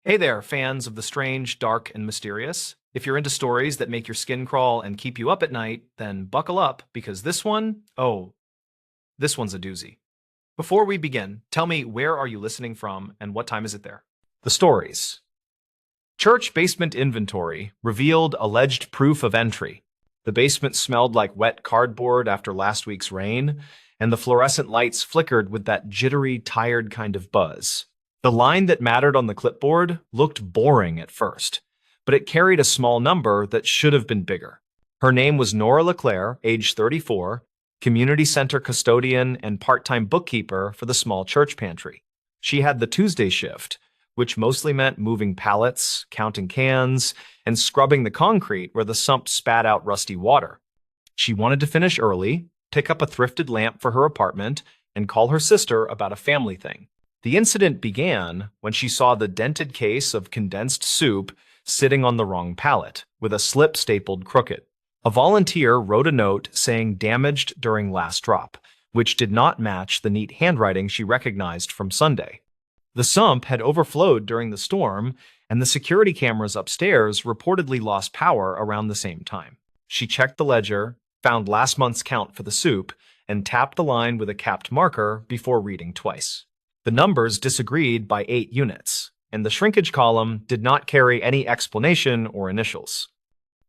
Hey there, fans of the strange, dark, and mysterious. If you're into stories that make your skin crawl and keep you up at night, then buckle up because this one's a doozy. Before we begin, tell me, where are you listening from and what time is it there? The stories. Church basement inventory revealed alleged proof of entry. The basement smelled like wet cardboard after last week's rain, and the fluorescent lights flickered with that jittery, tired kind of buzz. The line that mattered on the clipboard looked boring at first, but it carried a small number that should have been bigger. Her name was Nora LeClaire, age 34, community center custodian and part-time bookkeeper for the small church pantry. She had the Tuesday shift, which mostly meant moving pallets, counting cans, and scrubbing the concrete where the sump spat out rusty water. She wanted to finish early, pick up a thrifted lamp for her apartment, and call her sister about a family thing. The incident began when she saw the dented case of condensed soup sitting on the wrong pallet, with a slip stapled crooked. A volunteer wrote a note saying damaged during last drop, which did not match the neat handwriting she recognized from Sunday. The sump had overflowed during the storm, and the security cameras upstairs reportedly lost power around the same time. She checked the ledger, found last month's count for the soup, and tapped the line with a capped marker before reading twice. The numbers disagreed by 8 units, and the shrinkage column did not carry any explanation or initials.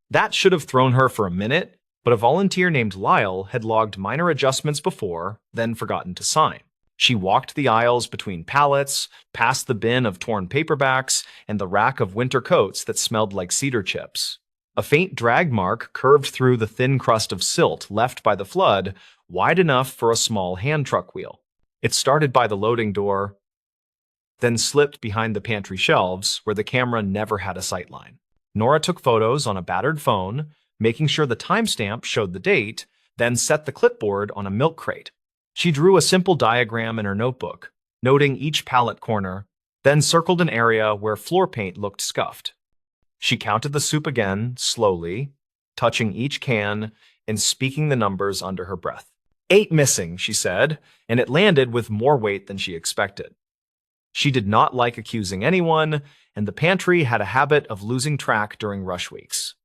That should have thrown her for a minute, but a volunteer named Lyle had logged minor adjustments before, then forgotten to sign. She walked the aisles between pallets, past the bin of torn paperbacks, and the rack of winter coats that smelled like cedar chips. A faint drag mark curved through the thin crust of silt left by the flood, wide enough for a small hand truck wheel. It started by the loading door, then slipped behind the pantry shelves where the camera never had a sightline. Nora took photos on a battered phone, making sure the timestamp showed the date, then set the clipboard on a milk crate. She drew a simple diagram in her notebook, noting each pallet corner, then circled an area where floor paint looked scuffed. She counted the soup again, slowly, touching each can and speaking the numbers under her breath. 8 missing, she said, and it landed with more weight than she expected. She did not like accusing anyone, and the pantry had a habit of losing track during rush weeks.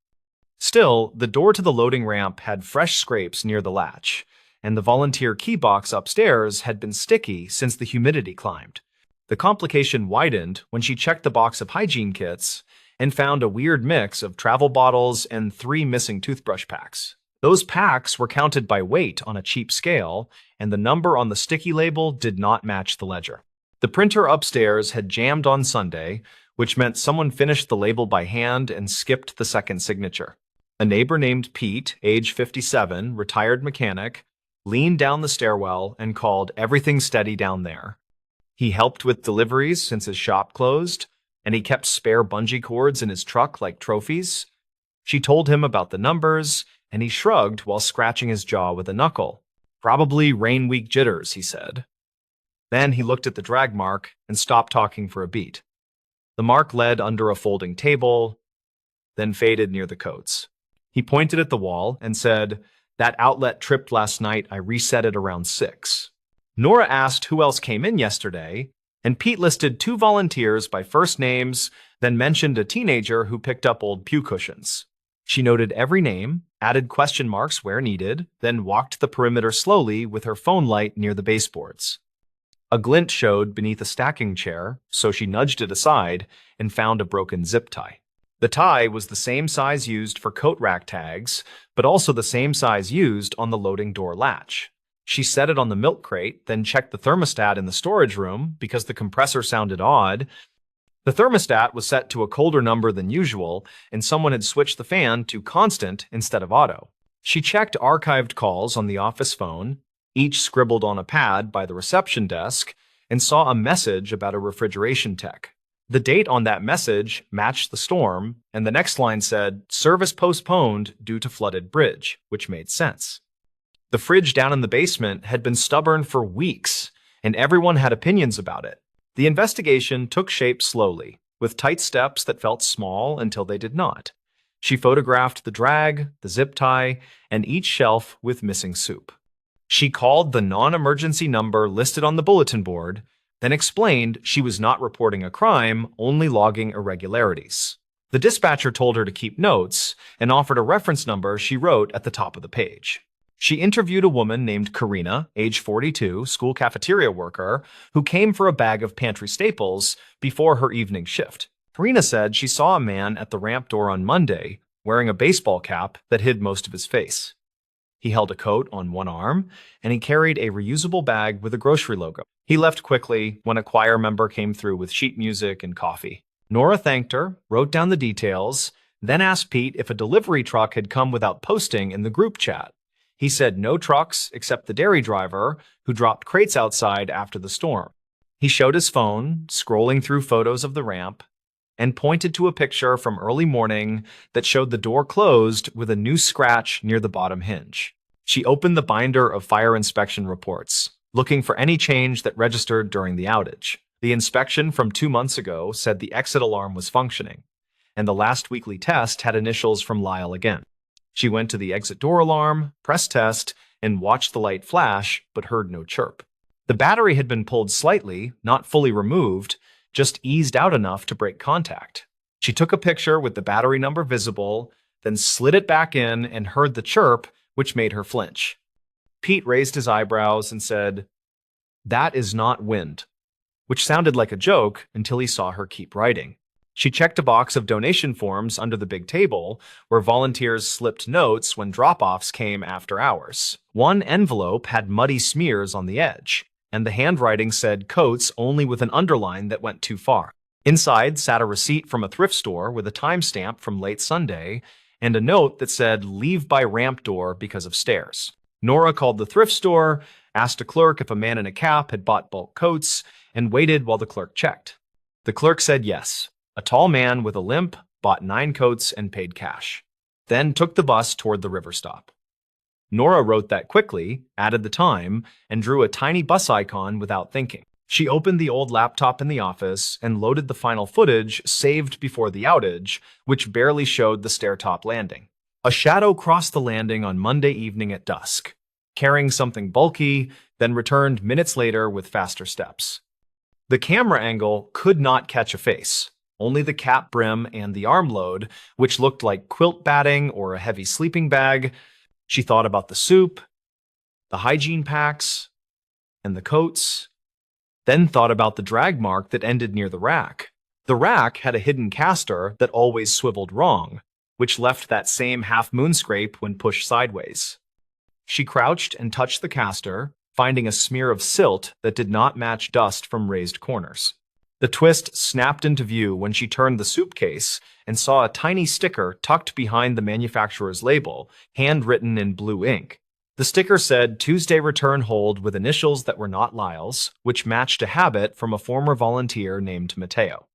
Still, the door to the loading ramp had fresh scrapes near the latch, and the volunteer key box upstairs had been sticky since the humidity climbed. The complication widened when she checked the box of hygiene kits and found a weird mix of travel bottles and 3 missing toothbrush packs. Those packs were counted by weight on a cheap scale, and the number on the sticky label did not match the ledger. The printer upstairs had jammed on Sunday, which meant someone finished the label by hand and skipped the second signature. A neighbor named Pete, age 57, retired mechanic, leaned down the stairwell and called everything steady down there. He helped with deliveries since his shop closed, and he kept spare bungee cords in his truck like trophies. She told him about the numbers, and he shrugged while scratching his jaw with a knuckle. Probably rain week jitters, he said. Then he looked at the drag mark and stopped talking for a beat. The mark led under a folding table, then faded near the coats. He pointed at the wall and said, "That outlet tripped last night. I reset it around 6. Nora asked who else came in yesterday, and Pete listed 2 volunteers by first names, then mentioned a teenager who picked up old pew cushions. She noted every name, added question marks where needed, then walked the perimeter slowly with her phone light near the baseboards. A glint showed beneath a stacking chair, so she nudged it aside and found a broken zip tie. The tie was the same size used for coat rack tags, but also the same size used on the loading door latch. She set it on the milk crate, then checked the thermostat in the storage room because the compressor sounded odd. The thermostat was set to a colder number than usual, and someone had switched the fan to constant instead of auto. She checked archived calls on the office phone, each scribbled on a pad by the reception desk, and saw a message about a refrigeration tech. The date on that message matched the storm, and the next line said, "Service postponed due to flooded bridge," which made sense. The fridge down in the basement had been stubborn for weeks, and everyone had opinions about it. The investigation took shape slowly, with tight steps that felt small until they did not. She photographed the drag, the zip tie, and each shelf with missing soup. She called the non-emergency number listed on the bulletin board, then explained she was not reporting a crime, only logging irregularities. The dispatcher told her to keep notes and offered a reference number she wrote at the top of the page. She interviewed a woman named Karina, age 42, school cafeteria worker, who came for a bag of pantry staples before her evening shift. Karina said she saw a man at the ramp door on Monday wearing a baseball cap that hid most of his face. He held a coat on one arm, and he carried a reusable bag with a grocery logo. He left quickly when a choir member came through with sheet music and coffee. Nora thanked her, wrote down the details, then asked Pete if a delivery truck had come without posting in the group chat. He said no trucks except the dairy driver, who dropped crates outside after the storm. He showed his phone, scrolling through photos of the ramp, and pointed to a picture from early morning that showed the door closed with a new scratch near the bottom hinge. She opened the binder of fire inspection reports, looking for any change that registered during the outage. The inspection from 2 months ago said the exit alarm was functioning, and the last weekly test had initials from Lyle again. She went to the exit door alarm, pressed test, and watched the light flash, but heard no chirp. The battery had been pulled slightly, not fully removed, just eased out enough to break contact. She took a picture with the battery number visible, then slid it back in and heard the chirp, which made her flinch. Pete raised his eyebrows and said, "That is not wind," which sounded like a joke until he saw her keep writing. She checked a box of donation forms under the big table, where volunteers slipped notes when drop-offs came after hours. One envelope had muddy smears on the edge, and the handwriting said coats only with an underline that went too far. Inside sat a receipt from a thrift store with a timestamp from late Sunday and a note that said leave by ramp door because of stairs. Nora called the thrift store, asked a clerk if a man in a cap had bought bulk coats, and waited while the clerk checked. The clerk said yes. A tall man with a limp bought 9 coats and paid cash, then took the bus toward the river stop. Nora wrote that quickly, added the time, and drew a tiny bus icon without thinking. She opened the old laptop in the office and loaded the final footage saved before the outage, which barely showed the stair-top landing. A shadow crossed the landing on Monday evening at dusk, carrying something bulky, then returned minutes later with faster steps. The camera angle could not catch a face. Only the cap brim and the arm load, which looked like quilt batting or a heavy sleeping bag. She thought about the soup, the hygiene packs, and the coats, then thought about the drag mark that ended near the rack. The rack had a hidden caster that always swiveled wrong, which left that same half-moon scrape when pushed sideways. She crouched and touched the caster, finding a smear of silt that did not match dust from raised corners. The twist snapped into view when she turned the soup case and saw a tiny sticker tucked behind the manufacturer's label, handwritten in blue ink. The sticker said Tuesday return hold with initials that were not Lyle's, which matched a habit from a former volunteer named Mateo.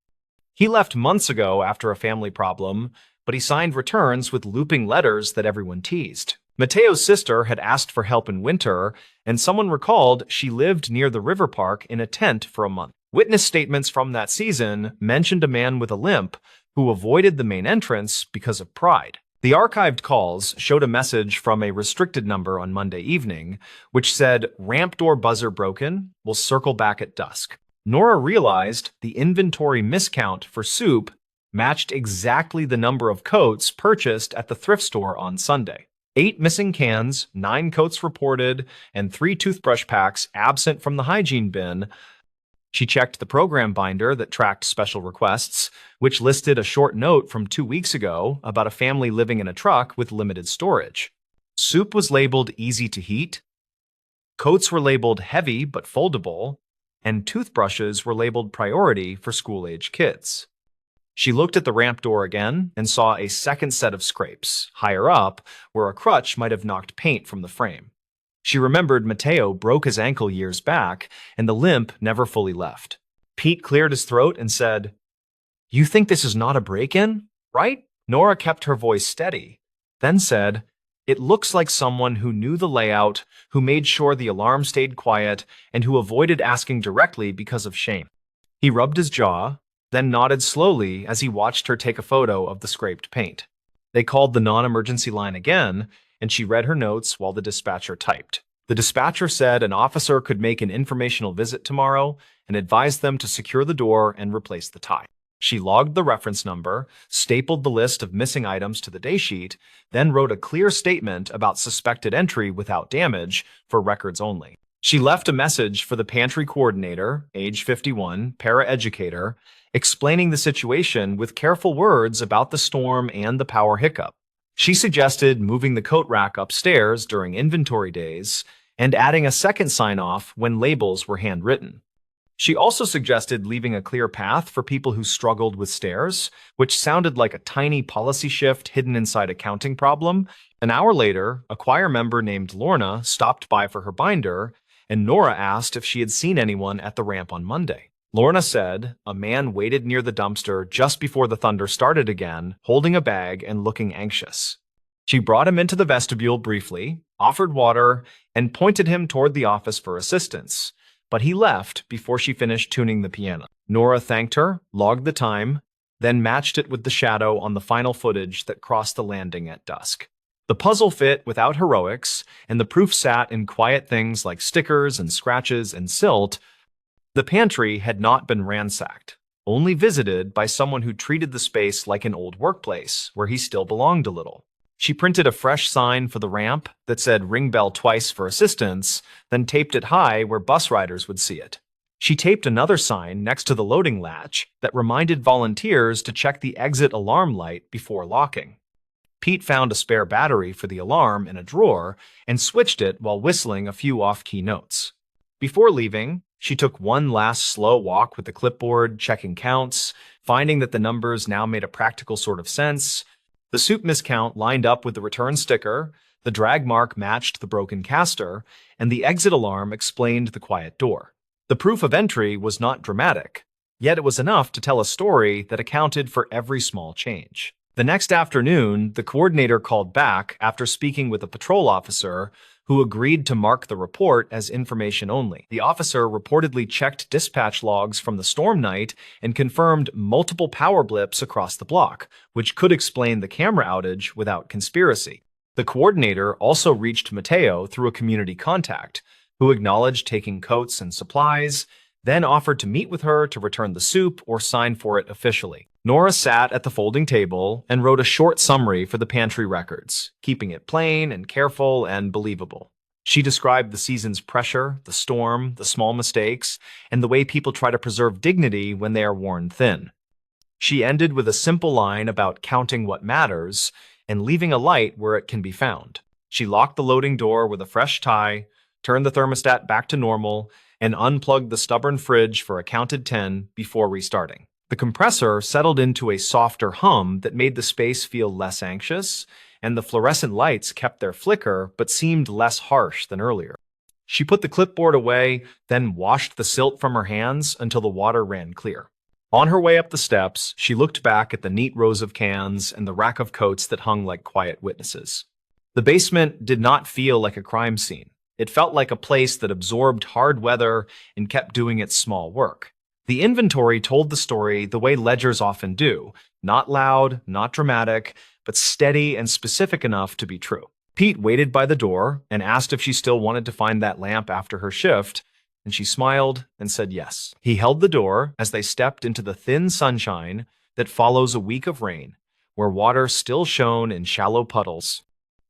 He left months ago after a family problem, but he signed returns with looping letters that everyone teased. Mateo's sister had asked for help in winter, and someone recalled she lived near the river park in a tent for a month. Witness statements from that season mentioned a man with a limp who avoided the main entrance because of pride. The archived calls showed a message from a restricted number on Monday evening, which said, "Ramp door buzzer broken, will circle back at dusk." Nora realized the inventory miscount for soup matched exactly the number of coats purchased at the thrift store on Sunday. 8 missing cans, 9 coats reported, and 3 toothbrush packs absent from the hygiene bin. She checked the program binder that tracked special requests, which listed a short note from 2 weeks ago about a family living in a truck with limited storage. Soup was labeled easy to heat, coats were labeled heavy but foldable, and toothbrushes were labeled priority for school-age kids. She looked at the ramp door again and saw a second set of scrapes, higher up, where a crutch might have knocked paint from the frame. She remembered Mateo broke his ankle years back, and the limp never fully left. Pete cleared his throat and said, "You think this is not a break-in, right?" Nora kept her voice steady, then said, "It looks like someone who knew the layout, who made sure the alarm stayed quiet, and who avoided asking directly because of shame." He rubbed his jaw, then nodded slowly as he watched her take a photo of the scraped paint. They called the non-emergency line again, and she read her notes while the dispatcher typed. The dispatcher said an officer could make an informational visit tomorrow and advised them to secure the door and replace the tie. She logged the reference number, stapled the list of missing items to the daysheet, then wrote a clear statement about suspected entry without damage for records only. She left a message for the pantry coordinator, age 51, paraeducator, explaining the situation with careful words about the storm and the power hiccup. She suggested moving the coat rack upstairs during inventory days and adding a second sign-off when labels were handwritten. She also suggested leaving a clear path for people who struggled with stairs, which sounded like a tiny policy shift hidden inside a counting problem. An hour later, a choir member named Lorna stopped by for her binder, and Nora asked if she had seen anyone at the ramp on Monday. Lorna said a man waited near the dumpster just before the thunder started again, holding a bag and looking anxious. She brought him into the vestibule briefly, offered water, and pointed him toward the office for assistance, but he left before she finished tuning the piano. Nora thanked her, logged the time, then matched it with the shadow on the final footage that crossed the landing at dusk. The puzzle fit without heroics, and the proof sat in quiet things like stickers and scratches and silt. The pantry had not been ransacked, only visited by someone who treated the space like an old workplace where he still belonged a little. She printed a fresh sign for the ramp that said "Ring bell twice for assistance," then taped it high where bus riders would see it. She taped another sign next to the loading latch that reminded volunteers to check the exit alarm light before locking. Pete found a spare battery for the alarm in a drawer and switched it while whistling a few off-key notes. Before leaving, she took one last slow walk with the clipboard, checking counts, finding that the numbers now made a practical sort of sense. The soup miscount lined up with the return sticker, the drag mark matched the broken caster, and the exit alarm explained the quiet door. The proof of entry was not dramatic, yet it was enough to tell a story that accounted for every small change. The next afternoon, the coordinator called back after speaking with a patrol officer who agreed to mark the report as information only. The officer reportedly checked dispatch logs from the storm night and confirmed multiple power blips across the block, which could explain the camera outage without conspiracy. The coordinator also reached Mateo through a community contact, who acknowledged taking coats and supplies, then offered to meet with her to return the soup or sign for it officially. Nora sat at the folding table and wrote a short summary for the pantry records, keeping it plain and careful and believable. She described the season's pressure, the storm, the small mistakes, and the way people try to preserve dignity when they are worn thin. She ended with a simple line about counting what matters and leaving a light where it can be found. She locked the loading door with a fresh tie, turned the thermostat back to normal, and unplugged the stubborn fridge for a counted 10 before restarting. The compressor settled into a softer hum that made the space feel less anxious, and the fluorescent lights kept their flicker but seemed less harsh than earlier. She put the clipboard away, then washed the silt from her hands until the water ran clear. On her way up the steps, she looked back at the neat rows of cans and the rack of coats that hung like quiet witnesses. The basement did not feel like a crime scene. It felt like a place that absorbed hard weather and kept doing its small work. The inventory told the story the way ledgers often do, not loud, not dramatic, but steady and specific enough to be true. Pete waited by the door and asked if she still wanted to find that lamp after her shift, and she smiled and said yes. He held the door as they stepped into the thin sunshine that follows a week of rain, where water still shone in shallow puddles.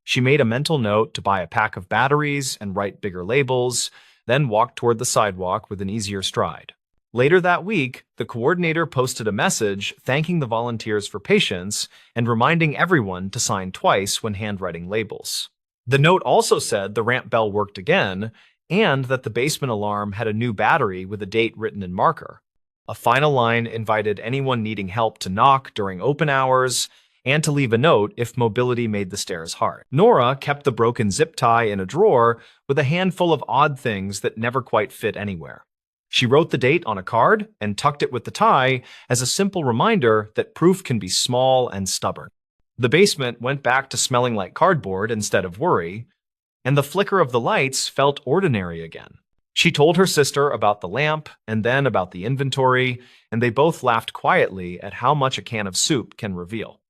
She made a mental note to buy a pack of batteries and write bigger labels, then walked toward the sidewalk with an easier stride. Later that week, the coordinator posted a message thanking the volunteers for patience and reminding everyone to sign twice when handwriting labels. The note also said the ramp bell worked again and that the basement alarm had a new battery with a date written in marker. A final line invited anyone needing help to knock during open hours and to leave a note if mobility made the stairs hard. Nora kept the broken zip tie in a drawer with a handful of odd things that never quite fit anywhere. She wrote the date on a card and tucked it with the tie as a simple reminder that proof can be small and stubborn. The basement went back to smelling like cardboard instead of worry, and the flicker of the lights felt ordinary again. She told her sister about the lamp and then about the inventory, and they both laughed quietly at how much a can of soup can reveal.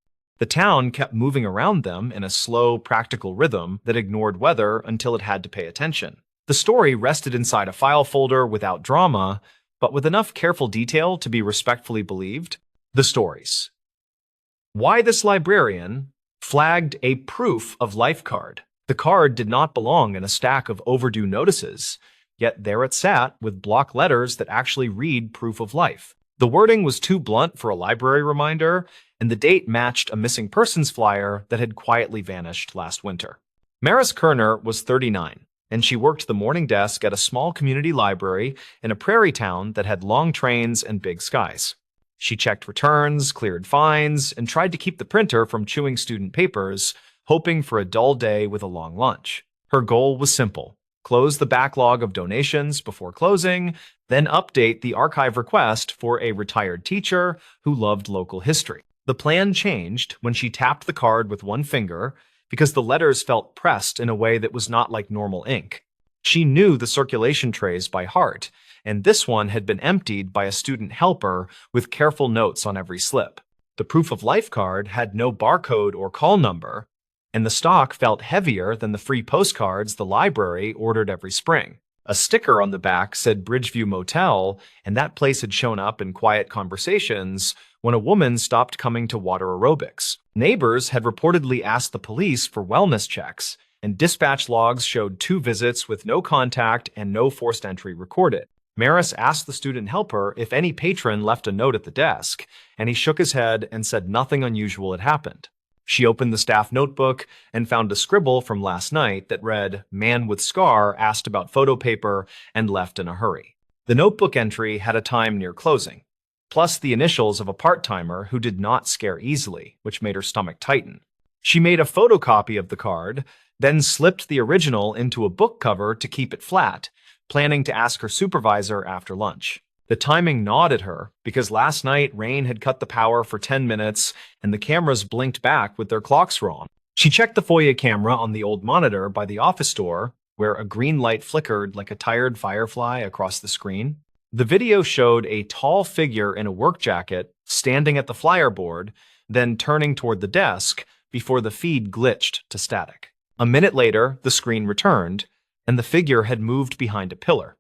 The town kept moving around them in a slow, practical rhythm that ignored weather until it had to pay attention. The story rested inside a file folder without drama, but with enough careful detail to be respectfully believed. The stories. Why this librarian flagged a proof of life card. The card did not belong in a stack of overdue notices, yet there it sat with block letters that actually read proof of life. The wording was too blunt for a library reminder, and the date matched a missing persons flyer that had quietly vanished last winter. Maris Kerner was 39, and she worked the morning desk at a small community library in a prairie town that had long trains and big skies. She checked returns, cleared fines, and tried to keep the printer from chewing student papers, hoping for a dull day with a long lunch. Her goal was simple: close the backlog of donations before closing, then update the archive request for a retired teacher who loved local history. The plan changed when she tapped the card with one finger because the letters felt pressed in a way that was not like normal ink. She knew the circulation trays by heart, and this one had been emptied by a student helper with careful notes on every slip. The proof of life card had no barcode or call number, and the stock felt heavier than the free postcards the library ordered every spring. A sticker on the back said Bridgeview Motel, and that place had shown up in quiet conversations when a woman stopped coming to water aerobics. Neighbors had reportedly asked the police for wellness checks, and dispatch logs showed 2 visits with no contact and no forced entry recorded. Maris asked the student helper if any patron left a note at the desk, and he shook his head and said nothing unusual had happened. She opened the staff notebook and found a scribble from last night that read, "Man with scar asked about photo paper and left in a hurry." The notebook entry had a time near closing, plus the initials of a part-timer who did not scare easily, which made her stomach tighten. She made a photocopy of the card, then slipped the original into a book cover to keep it flat, planning to ask her supervisor after lunch. The timing gnawed at her because last night rain had cut the power for 10 minutes and the cameras blinked back with their clocks wrong. She checked the foyer camera on the old monitor by the office door, where a green light flickered like a tired firefly across the screen. The video showed a tall figure in a work jacket standing at the flyer board, then turning toward the desk before the feed glitched to static. A minute later, the screen returned, and the figure had moved behind a pillar,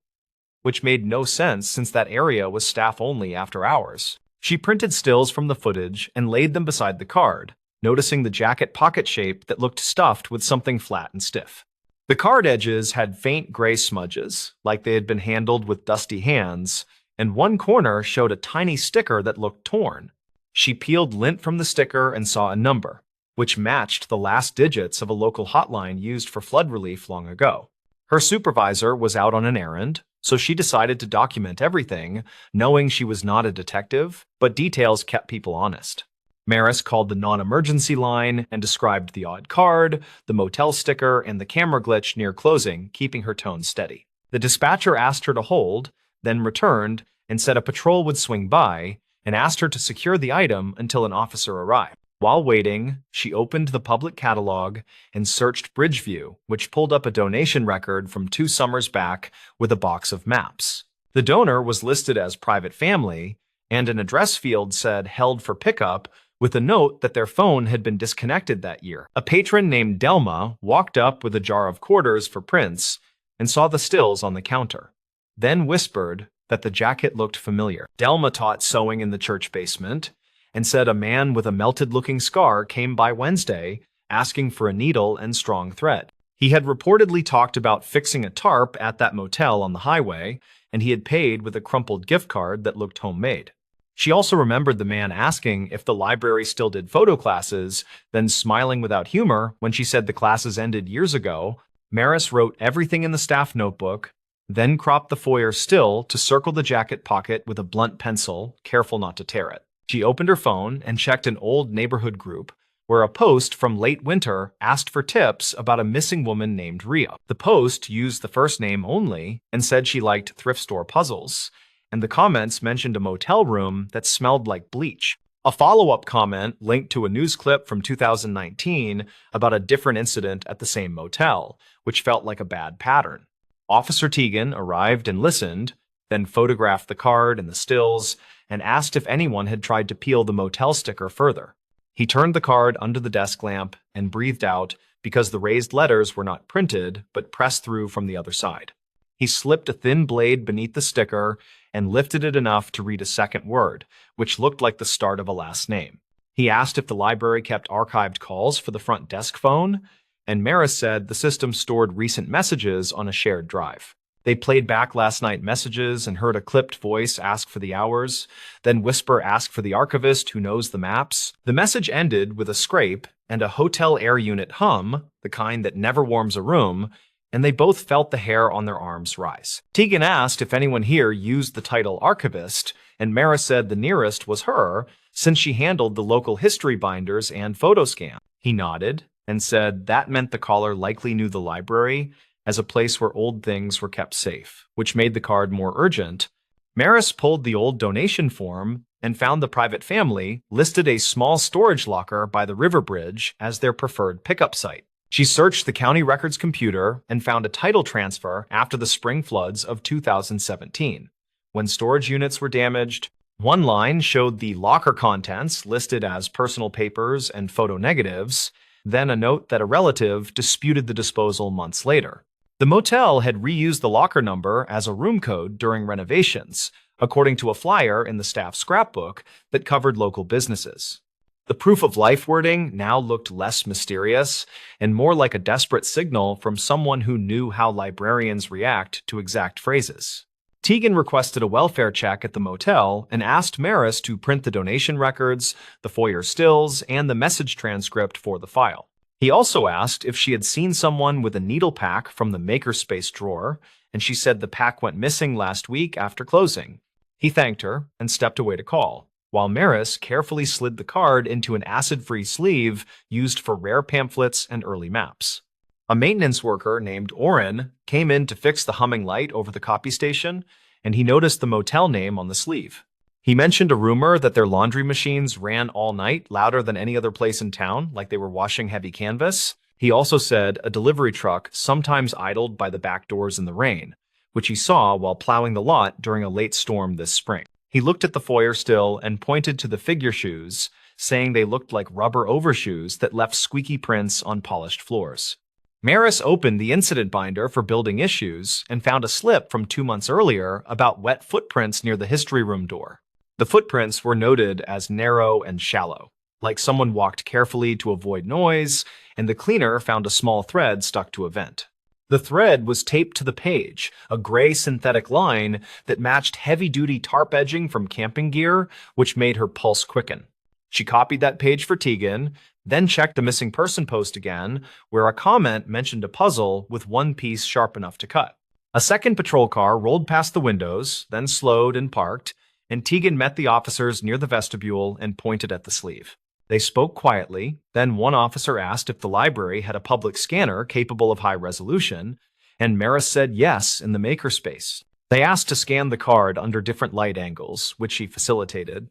which made no sense since that area was staff-only after hours. She printed stills from the footage and laid them beside the card, noticing the jacket pocket shape that looked stuffed with something flat and stiff. The card edges had faint gray smudges, like they had been handled with dusty hands, and one corner showed a tiny sticker that looked torn. She peeled lint from the sticker and saw a number, which matched the last digits of a local hotline used for flood relief long ago. Her supervisor was out on an errand, so she decided to document everything, knowing she was not a detective, but details kept people honest. Maris called the non-emergency line and described the odd card, the motel sticker, and the camera glitch near closing, keeping her tone steady. The dispatcher asked her to hold, then returned and said a patrol would swing by, and asked her to secure the item until an officer arrived. While waiting, she opened the public catalog and searched Bridgeview, which pulled up a donation record from 2 summers back with a box of maps. The donor was listed as private family, and an address field said held for pickup, with a note that their phone had been disconnected that year. A patron named Delma walked up with a jar of quarters for prints and saw the stills on the counter, then whispered that the jacket looked familiar. Delma taught sewing in the church basement, and said a man with a melted-looking scar came by Wednesday asking for a needle and strong thread. He had reportedly talked about fixing a tarp at that motel on the highway, and he had paid with a crumpled gift card that looked homemade. She also remembered the man asking if the library still did photo classes, then smiling without humor when she said the classes ended years ago. Maris wrote everything in the staff notebook, then cropped the foyer still to circle the jacket pocket with a blunt pencil, careful not to tear it. She opened her phone and checked an old neighborhood group where a post from late winter asked for tips about a missing woman named Ria. The post used the first name only and said she liked thrift store puzzles, and the comments mentioned a motel room that smelled like bleach. A follow-up comment linked to a news clip from 2019 about a different incident at the same motel, which felt like a bad pattern. Officer Tegan arrived and listened, then photographed the card and the stills, and asked if anyone had tried to peel the motel sticker further. He turned the card under the desk lamp and breathed out because the raised letters were not printed but pressed through from the other side. He slipped a thin blade beneath the sticker and lifted it enough to read a second word, which looked like the start of a last name. He asked if the library kept archived calls for the front desk phone, and Maris said the system stored recent messages on a shared drive. They played back last night messages and heard a clipped voice ask for the hours, then whisper ask for the archivist who knows the maps. The message ended with a scrape and a hotel air unit hum, the kind that never warms a room, and they both felt the hair on their arms rise. Tegan asked if anyone here used the title archivist, and Maris said the nearest was her, since she handled the local history binders and photo scan. He nodded and said that meant the caller likely knew the library as a place where old things were kept safe, which made the card more urgent. Maris pulled the old donation form and found the private family listed a small storage locker by the river bridge as their preferred pickup site. She searched the county records computer and found a title transfer after the spring floods of 2017. When storage units were damaged, one line showed the locker contents listed as personal papers and photo negatives, then a note that a relative disputed the disposal months later. The motel had reused the locker number as a room code during renovations, according to a flyer in the staff scrapbook that covered local businesses. The proof of life wording now looked less mysterious and more like a desperate signal from someone who knew how librarians react to exact phrases. Tegan requested a welfare check at the motel and asked Maris to print the donation records, the foyer stills, and the message transcript for the file. He also asked if she had seen someone with a needle pack from the makerspace drawer, and she said the pack went missing last week after closing. He thanked her and stepped away to call, while Maris carefully slid the card into an acid-free sleeve used for rare pamphlets and early maps. A maintenance worker named Oren came in to fix the humming light over the copy station, and he noticed the motel name on the sleeve. He mentioned a rumor that their laundry machines ran all night, louder than any other place in town, like they were washing heavy canvas. He also said a delivery truck sometimes idled by the back doors in the rain, which he saw while plowing the lot during a late storm this spring. He looked at the foyer still and pointed to the figure shoes, saying they looked like rubber overshoes that left squeaky prints on polished floors. Maris opened the incident binder for building issues and found a slip from 2 months earlier about wet footprints near the history room door. The footprints were noted as narrow and shallow, like someone walked carefully to avoid noise, and the cleaner found a small thread stuck to a vent. The thread was taped to the page, a gray synthetic line that matched heavy-duty tarp edging from camping gear, which made her pulse quicken. She copied that page for Tegan, then checked the missing person post again, where a comment mentioned a puzzle with one piece sharp enough to cut. A second patrol car rolled past the windows, then slowed and parked, and Tegan met the officers near the vestibule and pointed at the sleeve. They spoke quietly, then one officer asked if the library had a public scanner capable of high resolution, and Maris said yes in the makerspace. They asked to scan the card under different light angles, which she facilitated,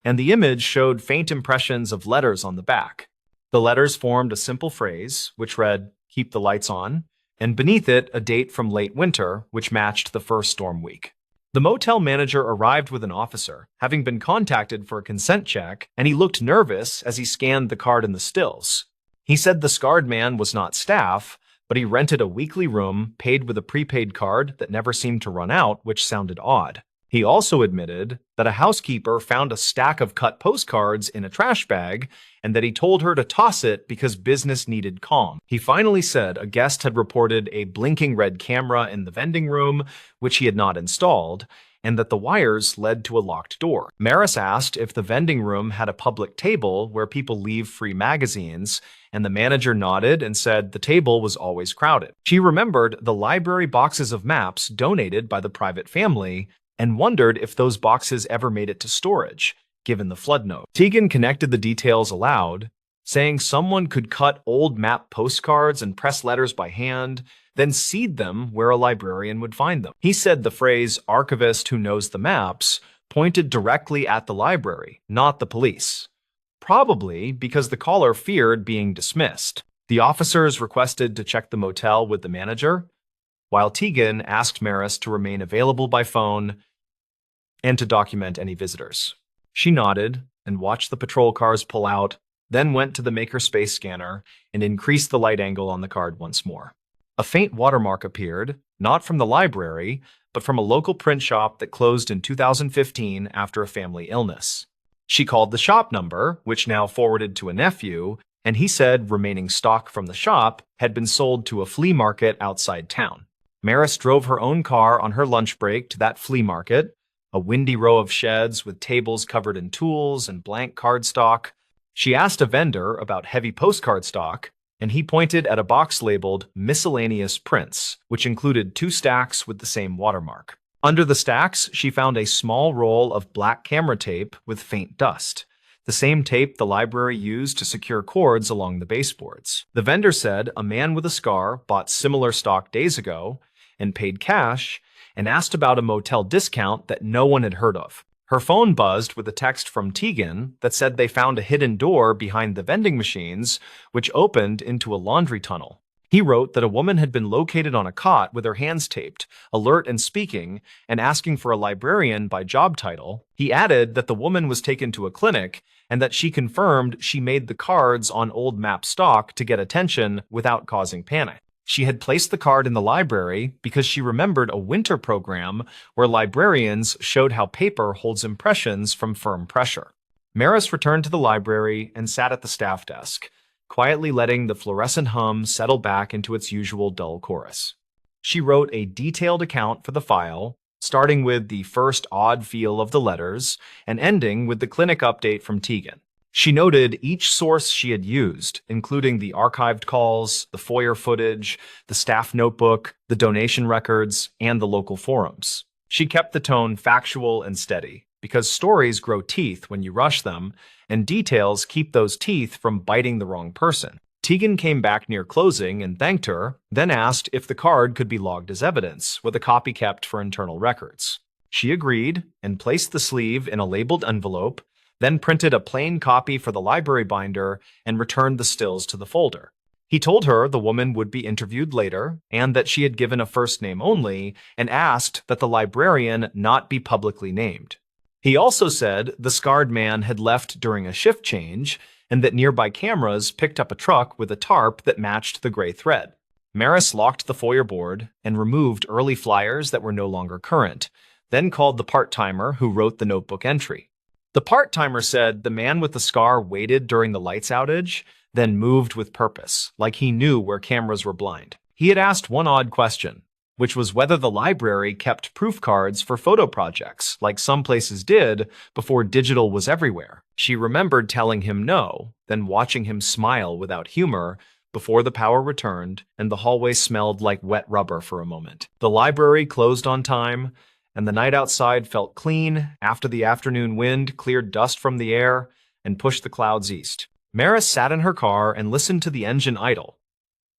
and the image showed faint impressions of letters on the back. The letters formed a simple phrase, which read, "Keep the lights on," and beneath it a date from late winter, which matched the first storm week. The motel manager arrived with an officer, having been contacted for a consent check, and he looked nervous as he scanned the card in the stills. He said the scarred man was not staff, but he rented a weekly room paid with a prepaid card that never seemed to run out, which sounded odd. He also admitted that a housekeeper found a stack of cut postcards in a trash bag and that he told her to toss it because business needed calm. He finally said a guest had reported a blinking red camera in the vending room, which he had not installed, and that the wires led to a locked door. Maris asked if the vending room had a public table where people leave free magazines, and the manager nodded and said the table was always crowded. She remembered the library boxes of maps donated by the private family and wondered if those boxes ever made it to storage, given the flood note. Tegan connected the details aloud, saying someone could cut old map postcards and press letters by hand, then seed them where a librarian would find them. He said the phrase "archivist who knows the maps" pointed directly at the library, not the police, probably because the caller feared being dismissed. The officers requested to check the motel with the manager, while Tegan asked Maris to remain available by phone and to document any visitors. She nodded and watched the patrol cars pull out, then went to the makerspace scanner and increased the light angle on the card once more. A faint watermark appeared, not from the library, but from a local print shop that closed in 2015 after a family illness. She called the shop number, which now forwarded to a nephew, and he said remaining stock from the shop had been sold to a flea market outside town. Maris drove her own car on her lunch break to that flea market, a windy row of sheds with tables covered in tools and blank cardstock. She asked a vendor about heavy postcard stock, and he pointed at a box labeled Miscellaneous Prints, which included 2 stacks with the same watermark. Under the stacks, she found a small roll of black camera tape with faint dust, the same tape the library used to secure cords along the baseboards. The vendor said a man with a scar bought similar stock days ago and paid cash and asked about a motel discount that no one had heard of. Her phone buzzed with a text from Tegan that said they found a hidden door behind the vending machines, which opened into a laundry tunnel. He wrote that a woman had been located on a cot with her hands taped, alert and speaking, and asking for a librarian by job title. He added that the woman was taken to a clinic and that she confirmed she made the cards on old map stock to get attention without causing panic. She had placed the card in the library because she remembered a winter program where librarians showed how paper holds impressions from firm pressure. Maris returned to the library and sat at the staff desk, quietly letting the fluorescent hum settle back into its usual dull chorus. She wrote a detailed account for the file, starting with the first odd feel of the letters and ending with the clinic update from Tegan. She noted each source she had used, including the archived calls, the FOIA footage, the staff notebook, the donation records, and the local forums. She kept the tone factual and steady, because stories grow teeth when you rush them, and details keep those teeth from biting the wrong person. Tegan came back near closing and thanked her, then asked if the card could be logged as evidence, with a copy kept for internal records. She agreed and placed the sleeve in a labeled envelope, then printed a plain copy for the library binder and returned the stills to the folder. He told her the woman would be interviewed later and that she had given a first name only and asked that the librarian not be publicly named. He also said the scarred man had left during a shift change and that nearby cameras picked up a truck with a tarp that matched the gray thread. Maris locked the FOIA board and removed early flyers that were no longer current, then called the part-timer who wrote the notebook entry. The part-timer said the man with the scar waited during the lights outage, then moved with purpose, like he knew where cameras were blind. He had asked one odd question, which was whether the library kept proof cards for photo projects, like some places did before digital was everywhere. She remembered telling him no, then watching him smile without humor before the power returned and the hallway smelled like wet rubber for a moment. The library closed on time, and the night outside felt clean after the afternoon wind cleared dust from the air and pushed the clouds east. Maris sat in her car and listened to the engine idle,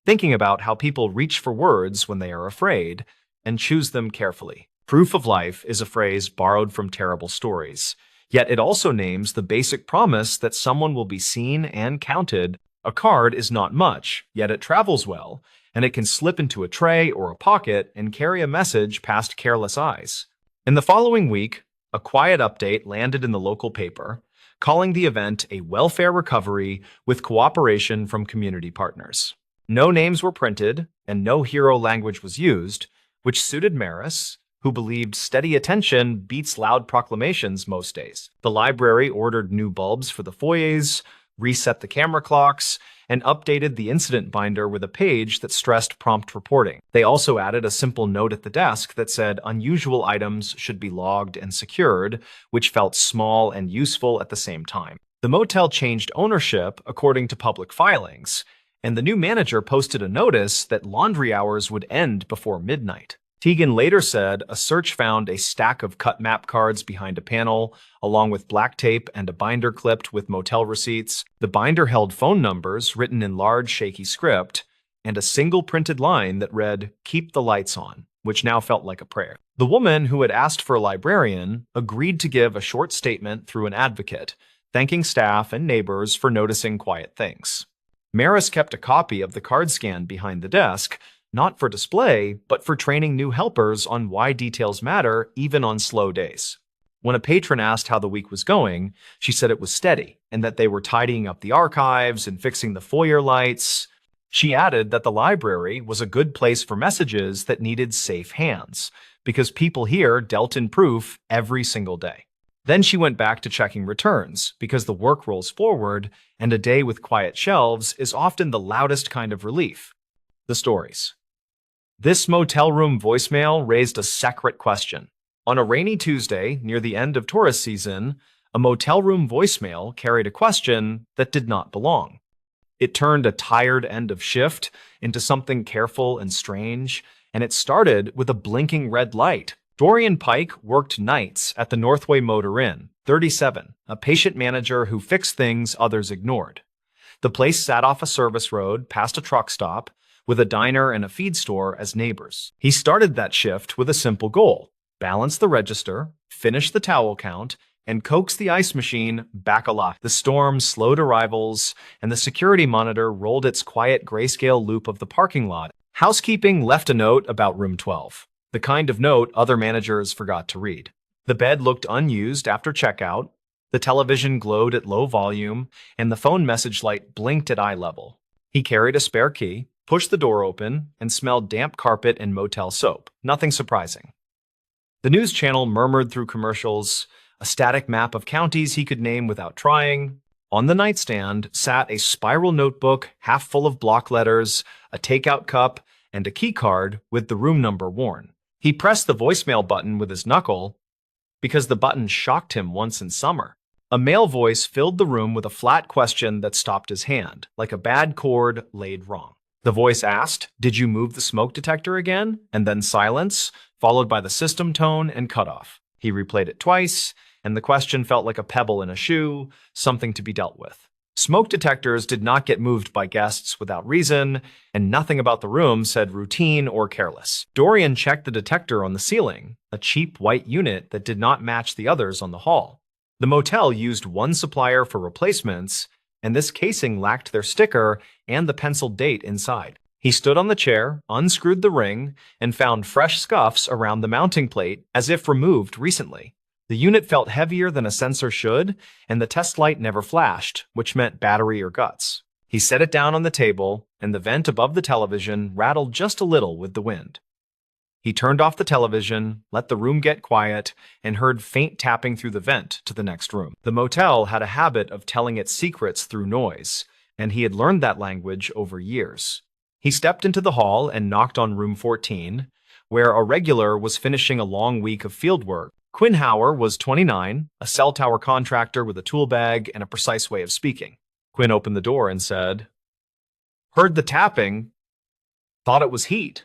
thinking about how people reach for words when they are afraid and choose them carefully. Proof of life is a phrase borrowed from terrible stories, yet it also names the basic promise that someone will be seen and counted. A card is not much, yet it travels well, and it can slip into a tray or a pocket and carry a message past careless eyes. In the following week, a quiet update landed in the local paper, calling the event a welfare recovery with cooperation from community partners. No names were printed, and no hero language was used, which suited Maris, who believed steady attention beats loud proclamations most days. The library ordered new bulbs for the foyers, reset the camera clocks, and updated the incident binder with a page that stressed prompt reporting. They also added a simple note at the desk that said unusual items should be logged and secured, which felt small and useful at the same time. The motel changed ownership according to public filings, and the new manager posted a notice that laundry hours would end before midnight. Tegan later said a search found a stack of cut map cards behind a panel, along with black tape and a binder clipped with motel receipts. The binder held phone numbers written in large, shaky script, and a single printed line that read, "Keep the lights on," which now felt like a prayer. The woman who had asked for a librarian agreed to give a short statement through an advocate, thanking staff and neighbors for noticing quiet things. Maris kept a copy of the card scan behind the desk, not for display, but for training new helpers on why details matter even on slow days. When a patron asked how the week was going, she said it was steady and that they were tidying up the archives and fixing the foyer lights. She added that the library was a good place for messages that needed safe hands, because people here dealt in proof every single day. Then she went back to checking returns, because the work rolls forward, and a day with quiet shelves is often the loudest kind of relief. The stories. This motel room voicemail raised a separate question. On a rainy Tuesday, near the end of tourist season, a motel room voicemail carried a question that did not belong. It turned a tired end of shift into something careful and strange, and it started with a blinking red light. Dorian Pike worked nights at the Northway Motor Inn, 37, a patient manager who fixed things others ignored. The place sat off a service road past a truck stop, with a diner and a feed store as neighbors. He started that shift with a simple goal: balance the register, finish the towel count, and coax the ice machine back aloft. The storm slowed arrivals, and the security monitor rolled its quiet grayscale loop of the parking lot. Housekeeping left a note about room 12, the kind of note other managers forgot to read. The bed looked unused after checkout, the television glowed at low volume, and the phone message light blinked at eye level. He carried a spare key, pushed the door open, and smelled damp carpet and motel soap. Nothing surprising. The news channel murmured through commercials, a static map of counties he could name without trying. On the nightstand sat a spiral notebook half full of block letters, a takeout cup, and a key card with the room number worn. He pressed the voicemail button with his knuckle because the button shocked him once in summer. A male voice filled the room with a flat question that stopped his hand, like a bad chord laid wrong. The voice asked, "Did you move the smoke detector again?" And then silence, followed by the system tone and cutoff. He replayed it twice, and the question felt like a pebble in a shoe, something to be dealt with. Smoke detectors did not get moved by guests without reason, and nothing about the room said routine or careless. Dorian checked the detector on the ceiling, a cheap white unit that did not match the others on the hall. The motel used one supplier for replacements, and this casing lacked their sticker and the penciled date inside. He stood on the chair, unscrewed the ring, and found fresh scuffs around the mounting plate as if removed recently. The unit felt heavier than a sensor should, and the test light never flashed, which meant battery or guts. He set it down on the table, and the vent above the television rattled just a little with the wind. He turned off the television, let the room get quiet, and heard faint tapping through the vent to the next room. The motel had a habit of telling its secrets through noise, and he had learned that language over years. He stepped into the hall and knocked on room 14, where a regular was finishing a long week of fieldwork. Quinn Hauer was 29, a cell tower contractor with a tool bag and a precise way of speaking. Quinn opened the door and said, "Heard the tapping, thought it was heat,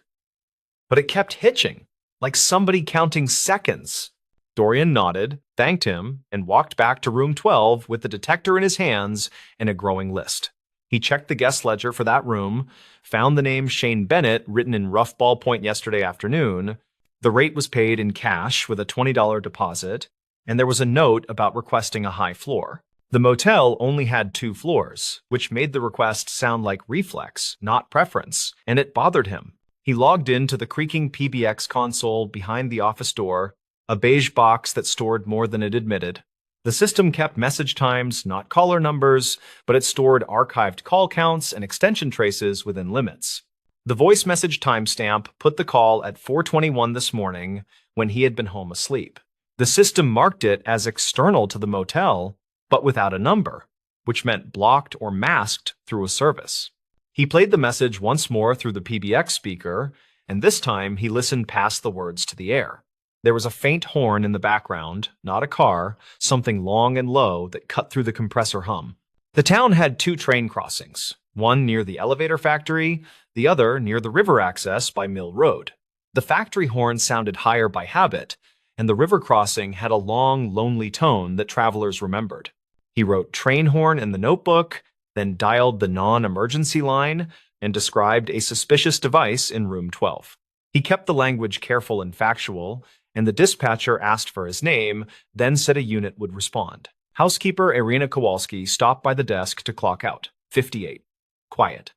but it kept hitching, like somebody counting seconds." Dorian nodded, thanked him, and walked back to room 12 with the detector in his hands and a growing list. He checked the guest ledger for that room, found the name Shane Bennett written in rough ballpoint yesterday afternoon. The rate was paid in cash with a $20 deposit, and there was a note about requesting a high floor. The motel only had 2 floors, which made the request sound like reflex, not preference, and it bothered him. He logged into the creaking PBX console behind the office door, a beige box that stored more than it admitted. The system kept message times, not caller numbers, but it stored archived call counts and extension traces within limits. The voice message timestamp put the call at 4:21 this morning when he had been home asleep. The system marked it as external to the motel, but without a number, which meant blocked or masked through a service. He played the message once more through the PBX speaker, and this time he listened past the words to the air. There was a faint horn in the background, not a car, something long and low that cut through the compressor hum. The town had 2 train crossings, one near the elevator factory, the other near the river access by Mill Road. The factory horn sounded higher by habit, and the river crossing had a long, lonely tone that travelers remembered. He wrote train horn in the notebook, then dialed the non-emergency line and described a suspicious device in room 12. He kept the language careful and factual, and the dispatcher asked for his name, then said a unit would respond. Housekeeper Irina Kowalski stopped by the desk to clock out. 58. Quiet.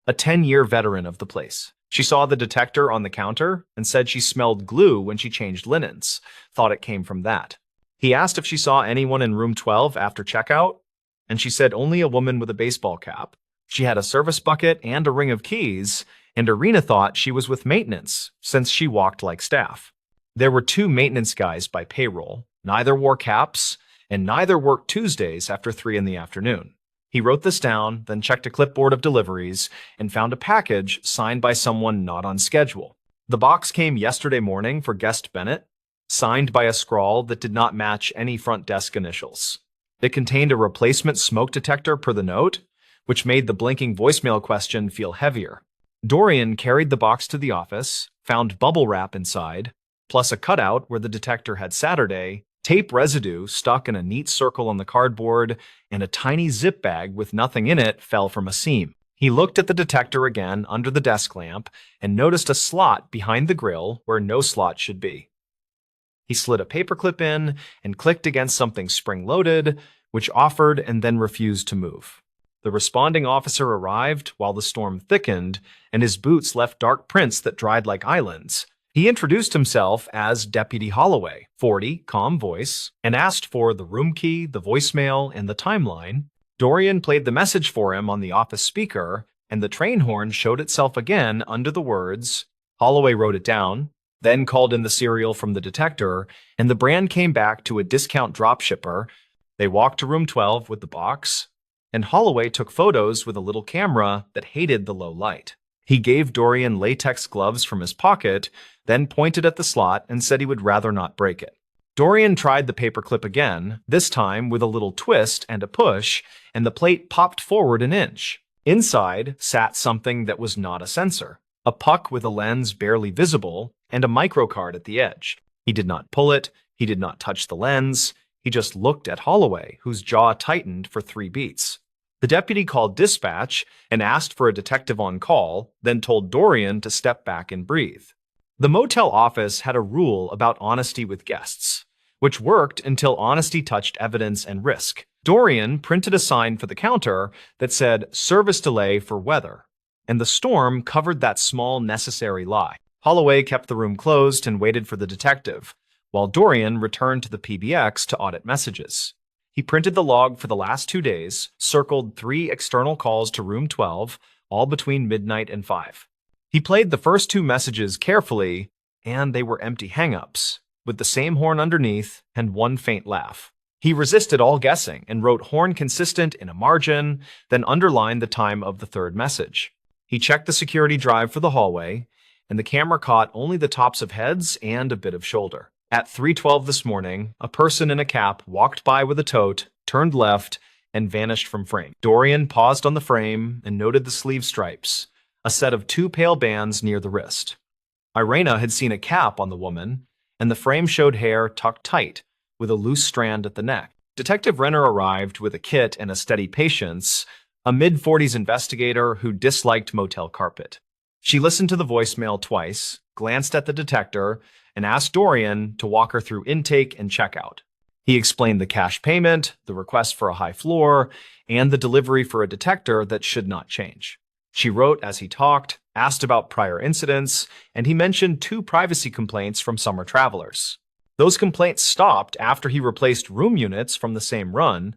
A 10-year veteran of the place. She saw the detector on the counter and said she smelled glue when she changed linens, thought it came from that. He asked if she saw anyone in room 12 after checkout, and she said only a woman with a baseball cap. She had a service bucket and a ring of keys, and Irina thought she was with maintenance, since she walked like staff. There were two maintenance guys by payroll. Neither wore caps, and neither worked Tuesdays after 3 in the afternoon. He wrote this down, then checked a clipboard of deliveries, and found a package signed by someone not on schedule. The box came yesterday morning for guest Bennett, signed by a scrawl that did not match any front desk initials. It contained a replacement smoke detector per the note, which made the blinking voicemail question feel heavier. Dorian carried the box to the office, found bubble wrap inside, plus a cutout where the detector had Saturday, tape residue stuck in a neat circle on the cardboard, and a tiny zip bag with nothing in it fell from a seam. He looked at the detector again under the desk lamp and noticed a slot behind the grill where no slot should be. He slid a paperclip in and clicked against something spring-loaded, which offered and then refused to move. The responding officer arrived while the storm thickened, and his boots left dark prints that dried like islands. He introduced himself as Deputy Holloway, 40, calm voice, and asked for the room key, the voicemail, and the timeline. Dorian played the message for him on the office speaker, and the train horn showed itself again under the words. Holloway wrote it down, then called in the serial from the detector, and the brand came back to a discount dropshipper. They walked to room 12 with the box, and Holloway took photos with a little camera that hated the low light. He gave Dorian latex gloves from his pocket, then pointed at the slot and said he would rather not break it. Dorian tried the paperclip again, this time with a little twist and a push, and the plate popped forward an inch. Inside sat something that was not a sensor, a puck with a lens barely visible, and a microcard at the edge. He did not pull it, he did not touch the lens, he just looked at Holloway, whose jaw tightened for 3 beats. The deputy called dispatch and asked for a detective on call, then told Dorian to step back and breathe. The motel office had a rule about honesty with guests, which worked until honesty touched evidence and risk. Dorian printed a sign for the counter that said, "Service delay for weather," and the storm covered that small necessary lie. Holloway kept the room closed and waited for the detective, while Dorian returned to the PBX to audit messages. He printed the log for the last 2 days, circled 3 external calls to room 12, all between midnight and 5. He played the first 2 messages carefully, and they were empty hang-ups, with the same horn underneath and 1 faint laugh. He resisted all guessing and wrote horn consistent in a margin, then underlined the time of the 3rd message. He checked the security drive for the hallway, and the camera caught only the tops of heads and a bit of shoulder. At 3:12 this morning, a person in a cap walked by with a tote, turned left, and vanished from frame. Dorian paused on the frame and noted the sleeve stripes, a set of 2 pale bands near the wrist. Irina had seen a cap on the woman, and the frame showed hair tucked tight, with a loose strand at the neck. Detective Renner arrived with a kit and a steady patience, a mid-40s investigator who disliked motel carpet. She listened to the voicemail twice, glanced at the detector, and asked Dorian to walk her through intake and checkout. He explained the cash payment, the request for a high floor, and the delivery for a detector that should not change. She wrote as he talked, asked about prior incidents, and he mentioned 2 privacy complaints from summer travelers. Those complaints stopped after he replaced room units from the same run,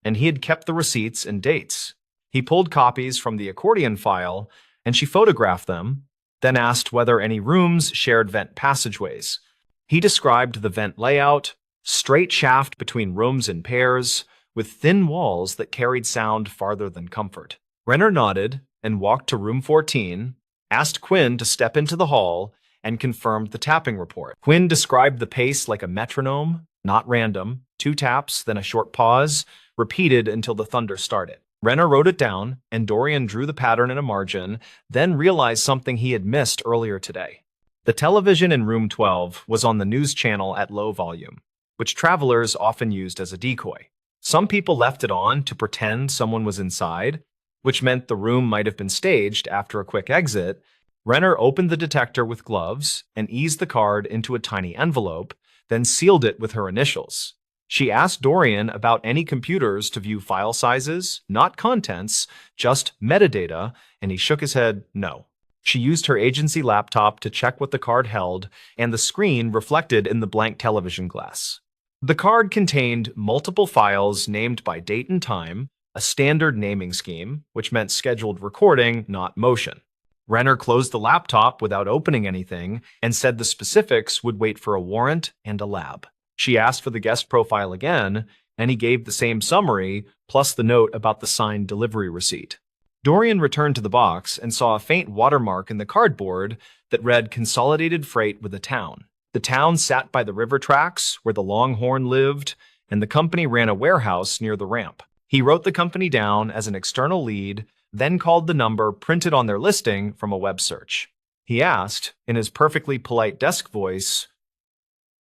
and he had kept the receipts and dates. He pulled copies from the accordion file, and she photographed them, then asked whether any rooms shared vent passageways. He described the vent layout, straight shaft between rooms in pairs, with thin walls that carried sound farther than comfort. Renner nodded and walked to room 14, asked Quinn to step into the hall, and confirmed the tapping report. Quinn described the pace like a metronome, not random, 2 taps, then a short pause, repeated until the thunder started. Renner wrote it down, and Dorian drew the pattern in a margin, then realized something he had missed earlier today. The television in room 12 was on the news channel at low volume, which travelers often used as a decoy. Some people left it on to pretend someone was inside, which meant the room might have been staged after a quick exit. Renner opened the detector with gloves and eased the card into a tiny envelope, then sealed it with her initials. She asked Dorian about any computers to view file sizes, not contents, just metadata, and he shook his head no. She used her agency laptop to check what the card held, and the screen reflected in the blank television glass. The card contained multiple files named by date and time, a standard naming scheme, which meant scheduled recording, not motion. Renner closed the laptop without opening anything and said the specifics would wait for a warrant and a lab. She asked for the guest profile again, and he gave the same summary, plus the note about the signed delivery receipt. Dorian returned to the box and saw a faint watermark in the cardboard that read Consolidated Freight with a Town. The town sat by the river tracks where the Longhorn lived, and the company ran a warehouse near the ramp. He wrote the company down as an external lead, then called the number printed on their listing from a web search. He asked, in his perfectly polite desk voice,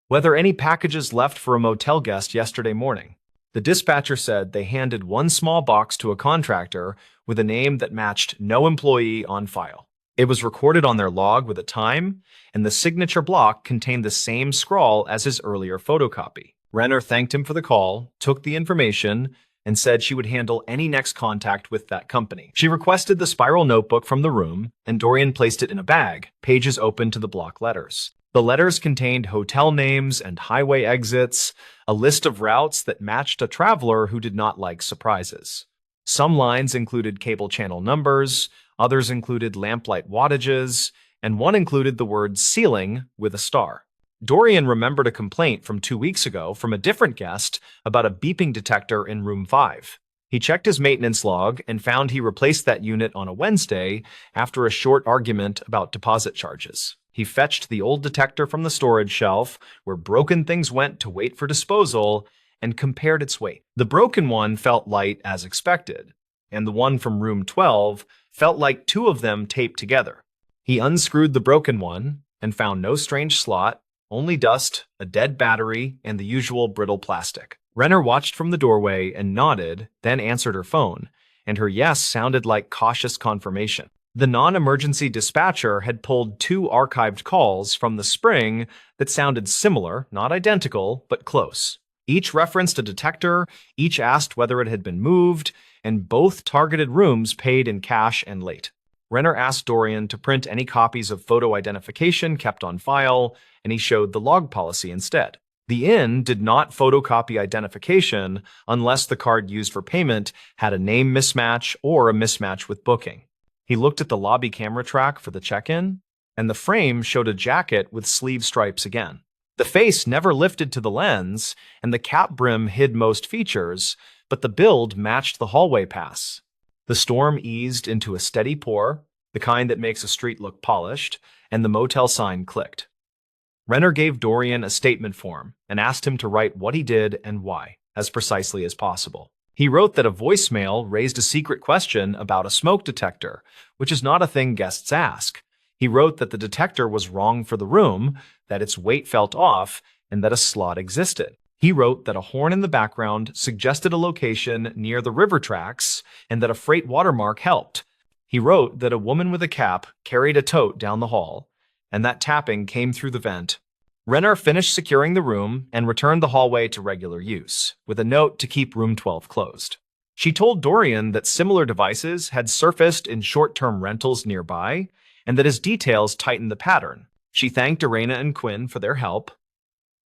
whether any packages left for a motel guest yesterday morning. The dispatcher said they handed one small box to a contractor with a name that matched no employee on file. It was recorded on their log with a time, and the signature block contained the same scrawl as his earlier photocopy. Renner thanked him for the call, took the information, and said she would handle any next contact with that company. She requested the spiral notebook from the room, and Dorian placed it in a bag, pages open to the block letters. The letters contained hotel names and highway exits, a list of routes that matched a traveler who did not like surprises. Some lines included cable channel numbers, others included lamplight wattages, and one included the word ceiling with a star. Dorian remembered a complaint from 2 weeks ago from a different guest about a beeping detector in room 5. He checked his maintenance log and found he replaced that unit on a Wednesday after a short argument about deposit charges. He fetched the old detector from the storage shelf, where broken things went to wait for disposal, and compared its weight. The broken one felt light as expected, and the one from room 12 felt like two of them taped together. He unscrewed the broken one and found no strange slot, only dust, a dead battery, and the usual brittle plastic. Renner watched from the doorway and nodded, then answered her phone, and her yes sounded like cautious confirmation. The non-emergency dispatcher had pulled 2 archived calls from the spring that sounded similar, not identical, but close. Each referenced a detector, each asked whether it had been moved, and both targeted rooms paid in cash and late. Renner asked Dorian to print any copies of photo identification kept on file, and he showed the log policy instead. The inn did not photocopy identification unless the card used for payment had a name mismatch or a mismatch with booking. He looked at the lobby camera track for the check-in, and the frame showed a jacket with sleeve stripes again. The face never lifted to the lens, and the cap brim hid most features, but the build matched the hallway pass. The storm eased into a steady pour, the kind that makes a street look polished, and the motel sign clicked. Renner gave Dorian a statement form and asked him to write what he did and why, as precisely as possible. He wrote that a voicemail raised a secret question about a smoke detector, which is not a thing guests ask. He wrote that the detector was wrong for the room, that its weight felt off, and that a slot existed. He wrote that a horn in the background suggested a location near the river tracks and that a freight watermark helped. He wrote that a woman with a cap carried a tote down the hall, and that tapping came through the vent. Renner finished securing the room and returned the hallway to regular use, with a note to keep room 12 closed. She told Dorian that similar devices had surfaced in short-term rentals nearby, and that his details tightened the pattern. She thanked Irena and Quinn for their help,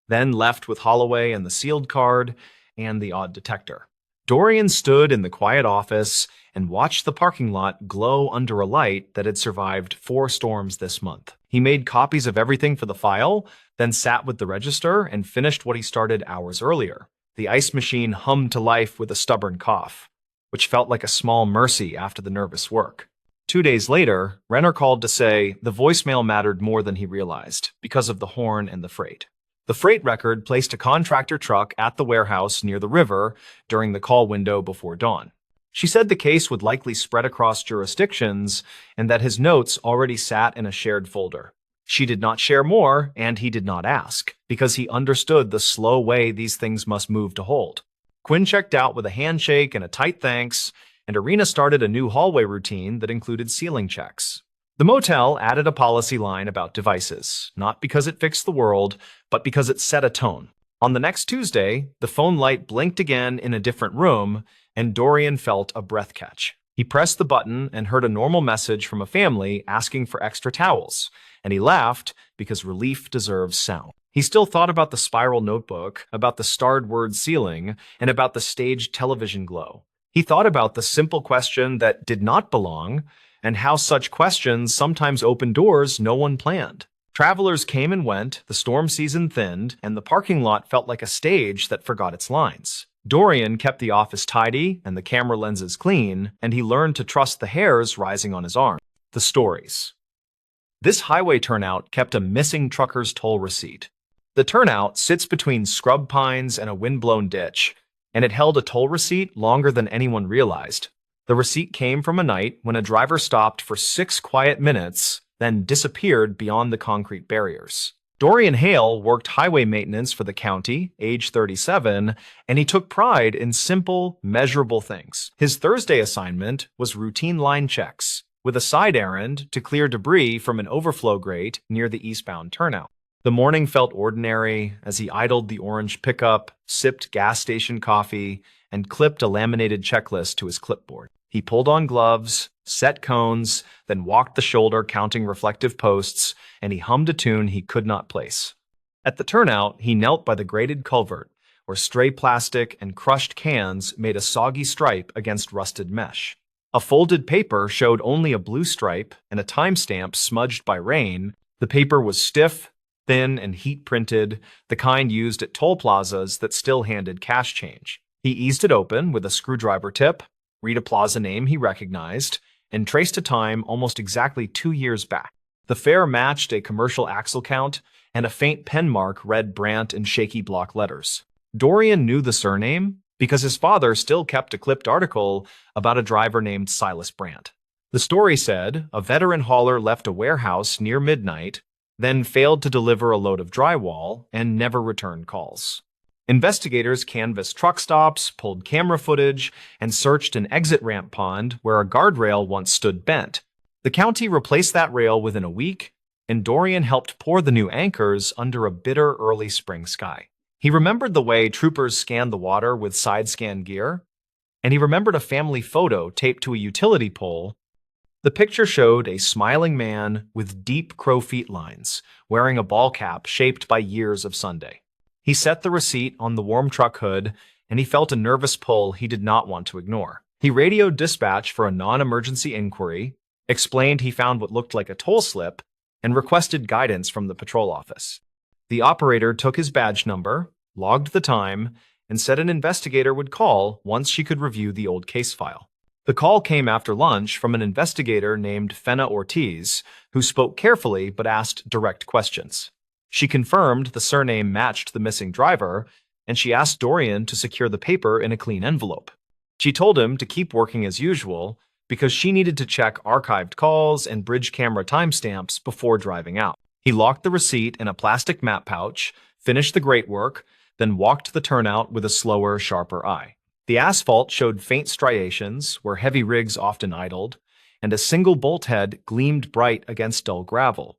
then left with Holloway and the sealed card and the odd detector. Dorian stood in the quiet office and watched the parking lot glow under a light that had survived 4 storms this month. He made copies of everything for the file, then sat with the register and finished what he started hours earlier. The ice machine hummed to life with a stubborn cough, which felt like a small mercy after the nervous work. 2 days later, Renner called to say the voicemail mattered more than he realized because of the horn and the freight. The freight record placed a contractor truck at the warehouse near the river during the call window before dawn. She said the case would likely spread across jurisdictions and that his notes already sat in a shared folder. She did not share more, and he did not ask, because he understood the slow way these things must move to hold. Quinn checked out with a handshake and a tight thanks, and Irena started a new hallway routine that included ceiling checks. The motel added a policy line about devices, not because it fixed the world, but because it set a tone. On the next Tuesday, the phone light blinked again in a different room, and Dorian felt a breath catch. He pressed the button and heard a normal message from a family asking for extra towels, and he laughed because relief deserves sound. He still thought about the spiral notebook, about the starred word ceiling, and about the staged television glow. He thought about the simple question that did not belong, and how such questions sometimes opened doors no one planned. Travelers came and went, the storm season thinned, and the parking lot felt like a stage that forgot its lines. Dorian kept the office tidy and the camera lenses clean, and he learned to trust the hairs rising on his arm. The stories. This highway turnout kept a missing trucker's toll receipt. The turnout sits between scrub pines and a windblown ditch, and it held a toll receipt longer than anyone realized. The receipt came from a night when a driver stopped for 6 quiet minutes, then disappeared beyond the concrete barriers. Dorian Hale worked highway maintenance for the county, age 37, and he took pride in simple, measurable things. His Thursday assignment was routine line checks, with a side errand to clear debris from an overflow grate near the eastbound turnout. The morning felt ordinary as he idled the orange pickup, sipped gas station coffee, and clipped a laminated checklist to his clipboard. He pulled on gloves, set cones, then walked the shoulder counting reflective posts, and he hummed a tune he could not place. At the turnout, he knelt by the grated culvert, where stray plastic and crushed cans made a soggy stripe against rusted mesh. A folded paper showed only a blue stripe and a timestamp smudged by rain. The paper was stiff, thin, and heat-printed, the kind used at toll plazas that still handed cash change. He eased it open with a screwdriver tip, read a plaza name he recognized, and traced a time almost exactly 2 years back. The fare matched a commercial axle count, and a faint pen mark read Brandt in shaky block letters. Dorian knew the surname because his father still kept a clipped article about a driver named Silas Brandt. The story said a veteran hauler left a warehouse near midnight, then failed to deliver a load of drywall and never returned calls. Investigators canvassed truck stops, pulled camera footage, and searched an exit ramp pond where a guardrail once stood bent. The county replaced that rail within a week, and Dorian helped pour the new anchors under a bitter early spring sky. He remembered the way troopers scanned the water with side-scan gear, and he remembered a family photo taped to a utility pole. The picture showed a smiling man with deep crow feet lines, wearing a ball cap shaped by years of Sunday. He set the receipt on the warm truck hood, and he felt a nervous pull he did not want to ignore. He radioed dispatch for a non-emergency inquiry, explained he found what looked like a toll slip, and requested guidance from the patrol office. The operator took his badge number, logged the time, and said an investigator would call once she could review the old case file. The call came after lunch from an investigator named Fenna Ortiz, who spoke carefully but asked direct questions. She confirmed the surname matched the missing driver, and she asked Dorian to secure the paper in a clean envelope. She told him to keep working as usual because she needed to check archived calls and bridge camera timestamps before driving out. He locked the receipt in a plastic map pouch, finished the great work, then walked the turnout with a slower, sharper eye. The asphalt showed faint striations where heavy rigs often idled, and a single bolt head gleamed bright against dull gravel.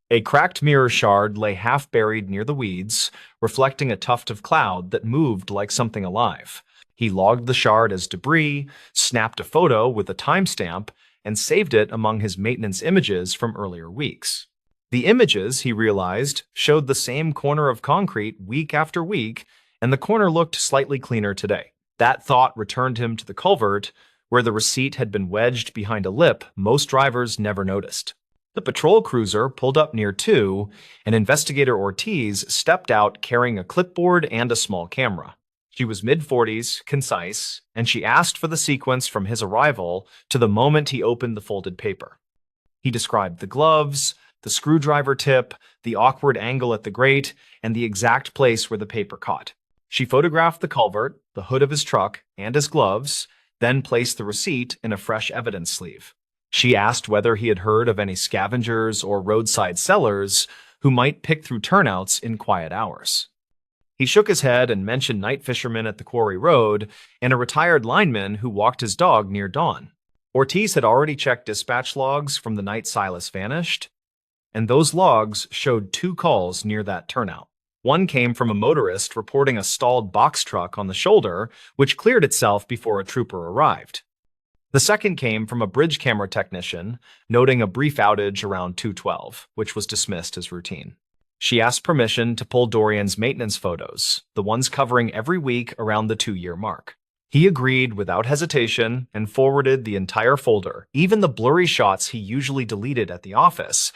A cracked mirror shard lay half buried near the weeds, reflecting a tuft of cloud that moved like something alive. He logged the shard as debris, snapped a photo with a timestamp, and saved it among his maintenance images from earlier weeks. The images, he realized, showed the same corner of concrete week after week, and the corner looked slightly cleaner today. That thought returned him to the culvert, where the receipt had been wedged behind a lip most drivers never noticed. The patrol cruiser pulled up near too, and Investigator Ortiz stepped out carrying a clipboard and a small camera. She was mid-40s, concise, and she asked for the sequence from his arrival to the moment he opened the folded paper. He described the gloves, the screwdriver tip, the awkward angle at the grate, and the exact place where the paper caught. She photographed the culvert, the hood of his truck, and his gloves, then placed the receipt in a fresh evidence sleeve. She asked whether he had heard of any scavengers or roadside sellers who might pick through turnouts in quiet hours. He shook his head and mentioned night fishermen at the quarry road and a retired lineman who walked his dog near dawn. Ortiz had already checked dispatch logs from the night Silas vanished, and those logs showed 2 calls near that turnout. One came from a motorist reporting a stalled box truck on the shoulder, which cleared itself before a trooper arrived. The second came from a bridge camera technician, noting a brief outage around 2:12, which was dismissed as routine. She asked permission to pull Dorian's maintenance photos, the ones covering every week around the 2-year mark. He agreed without hesitation and forwarded the entire folder, even the blurry shots he usually deleted at the office.